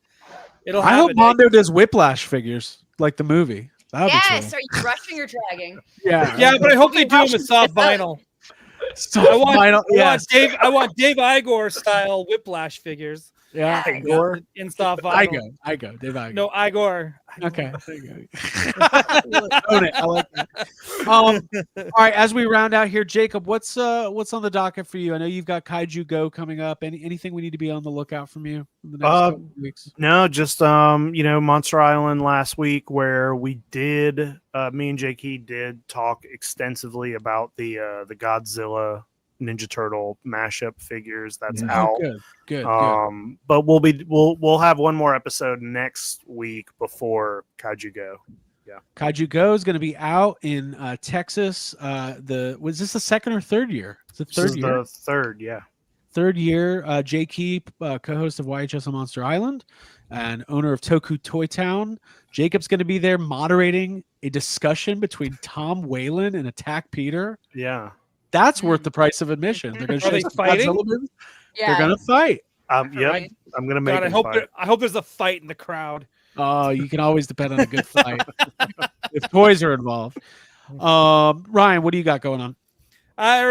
I hope Mondo does Whiplash figures like the movie. That'd be Yes. cool. Are you brushing or dragging? Yeah. Yeah, but I hope they do him with soft vinyl. I want Dave Igor style Whiplash figures. Yeah. Igor? In soft vinyl. I go. Dave Igor. No, Igor. Okay. There you go. Own it. I like that. All right. As we round out here, Jacob, what's on the docket for you? I know you've got Kaiju Go coming up. Anything we need to be on the lookout from you in the next couple of weeks? No, just Monster Island last week, where we did me and Jakey did talk extensively about the Godzilla Ninja Turtle mashup figures that's out. Good. But we'll have one more episode next week before Kaiju Go. Yeah, Kaiju Go is going to be out in Texas. Was this the second or third year? Is it third year? The third, yeah. Third year. Jay Keep, co-host of YHS on Monster Island and owner of Toku Toy Town. Jacob's going to be there moderating a discussion between Tom Whalen and Attack Peter. Yeah. That's worth the price of admission. They're going to show some Godzilla movies. Yeah. They're going to fight. Yep. Right. I'm going to make I hope there's a fight in the crowd. Oh, you can always depend on a good fight if toys are involved. Ryan, what do you got going on?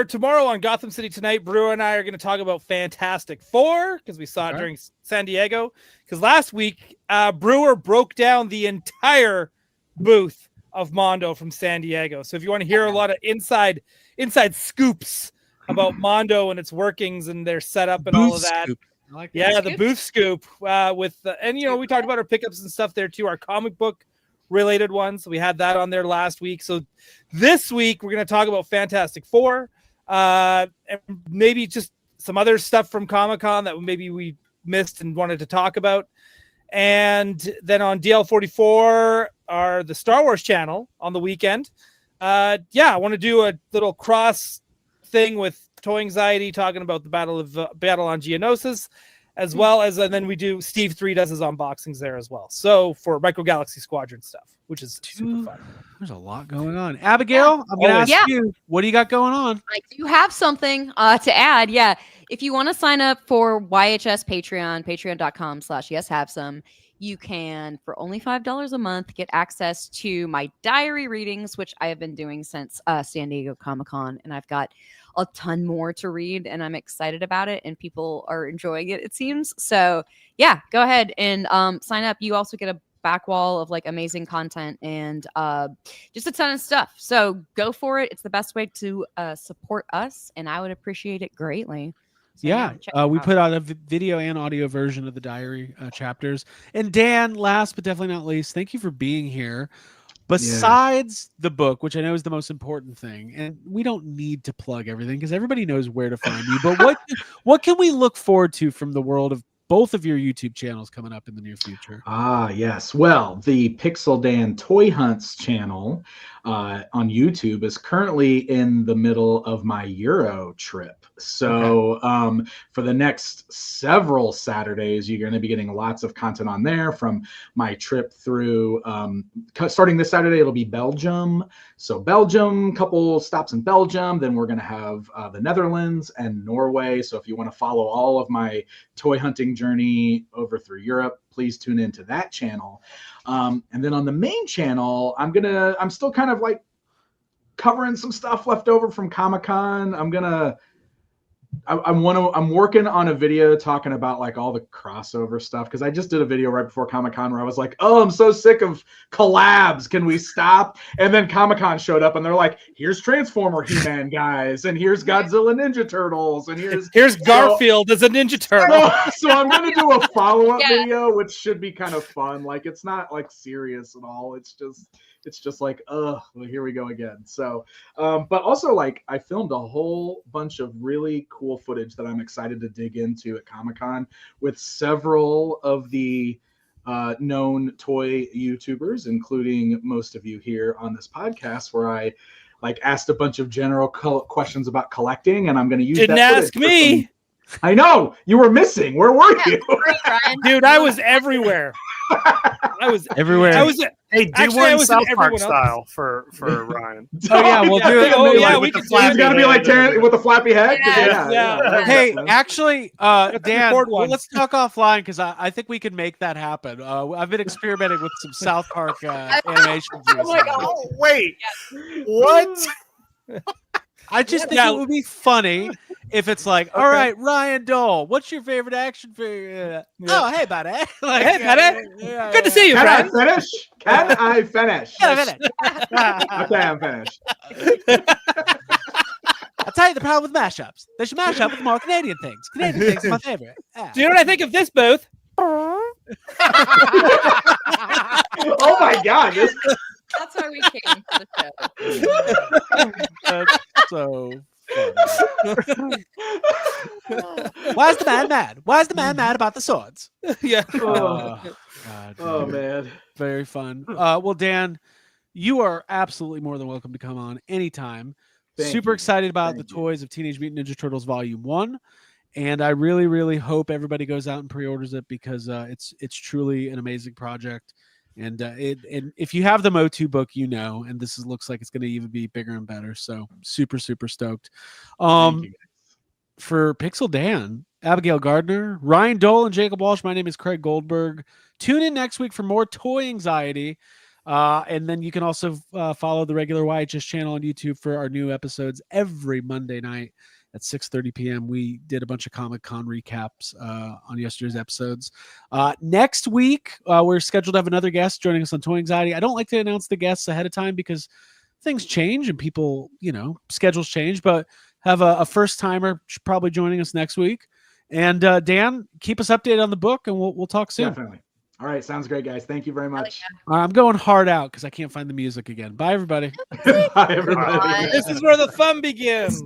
Tomorrow on Gotham City Tonight, Brewer and I are going to talk about Fantastic Four because we saw it during San Diego. Because last week, Brewer broke down the entire booth of Mondo from San Diego. So if you want to hear a lot of inside scoops about Mondo and its workings and their setup and all of that. Scoop. I like that. Yeah, the booth scoop we talked about our pickups and stuff there too, our comic book related ones. We had that on there last week. So this week we're going to talk about Fantastic Four and maybe just some other stuff from Comic-Con that maybe we missed and wanted to talk about. And then on DL44 are the Star Wars channel on the weekend. I want to do a little cross thing with Toy Anxiety, talking about the battle on Geonosis, as well as and then we do Steve 3 does his unboxings there as well. So for Micro Galaxy Squadron stuff, which is super fun. There's a lot going on. Abigail, I'm going to ask you, what do you got going on? I do have something to add. Yeah. If you want to sign up for YHS Patreon, patreon.com/yeshavesome, you can, for only $5 a month, get access to my diary readings, which I have been doing since San Diego Comic-Con. And I've got a ton more to read, and I'm excited about it, and people are enjoying it, it seems. So, yeah, go ahead and sign up. You also get a back wall of like amazing content and just a ton of stuff. So go for it. It's the best way to support us, and I would appreciate it greatly. So, we put out a video and audio version of the diary chapters. And Dan, last but definitely not least, thank you for being here. Besides the book, which I know is the most important thing, and we don't need to plug everything because everybody knows where to find you. But what can we look forward to from the world of both of your YouTube channels coming up in the near future? Yes. Well, the Pixel Dan Toy Hunts channel on YouTube is currently in the middle of my Euro trip. So for the next several Saturdays, you're going to be getting lots of content on there from my trip through, starting this Saturday, it'll be Belgium. So Belgium, couple stops in Belgium. Then we're going to have the Netherlands and Norway. So if you want to follow all of my toy hunting journey over through Europe, please tune into that channel. And then on the main channel, I'm still kind of like covering some stuff left over from Comic-Con. I'm working on a video talking about like all the crossover stuff, because I just did a video right before Comic-Con where I was like, oh, I'm so sick of collabs. Can we stop? And then Comic-Con showed up and they're like, here's Transformer He-Man guys, and here's Godzilla Ninja Turtles, and here's Garfield as a Ninja Turtle. So I'm going to do a follow-up video, which should be kind of fun. Like, it's not like serious at all. It's just like, well, here we go again. So, but also like I filmed a whole bunch of really cool footage that I'm excited to dig into at Comic-Con with several of the known toy YouTubers, including most of you here on this podcast, where I like asked a bunch of general questions about collecting, and I'm going to use Didn't that ask me. I know you were missing. Where were you? Dude, I was everywhere. I was Everywhere. I was. Hey, do Actually, I one was in South Park everyone style for Ryan. Oh yeah, we'll do it. Oh, yeah, Like we with can the do it. He's flappy got to be like head and Terrence with a flappy head. 'Cause Yeah. Hey, makes sense. actually, Let's Dan, record well, one. let's talk offline because I think we can make that happen. I've been experimenting with some South Park animations. Oh my recently. God. Oh wait, what? I just think Yeah. it would be funny if it's like, all right, Ryan Dole, what's your favorite action figure? Oh, hey, buddy. Like, Hey, buddy. Good to see you, Can I friend. finish? Can I finish? Yeah, Okay, I'm finished. I'll tell you the problem with mashups. They should mash up with more Canadian things. Canadian things are my favorite. Yeah. Do you know what I think of this booth? Oh my God! This That's why we came to the show. That's so funny. Why is the man mad? Why is the man mad about the swords? Yeah. God, oh dude. man. Very fun. Well, Dan, you are absolutely more than welcome to come on anytime. Thank Super you. excited about Thank the you. toys of Teenage Mutant Ninja Turtles Volume 1. And I really, really hope everybody goes out and pre-orders it because it's truly an amazing project. And and if you have the Motu book, you know, and this looks like it's going to even be bigger and better. So super, super stoked. Thank you. For Pixel Dan, Abigail Gardner, Ryan Dole, and Jacob Walsh, my name is Craig Goldberg. Tune in next week for more toy anxiety. And then you can also follow the regular YHS channel on YouTube for our new episodes every Monday night at 6:30 p.m. We did a bunch of Comic-Con recaps on yesterday's episodes. Next week, we're scheduled to have another guest joining us on Toy Anxiety. I don't like to announce the guests ahead of time because things change and people, schedules change, but have a first-timer probably joining us next week. And Dan, keep us updated on the book, and we'll talk soon. Definitely. All right, sounds great, guys. Thank you very much. I'm going hard out because I can't find the music again. Bye, everybody. Bye, everybody. This is where the fun begins.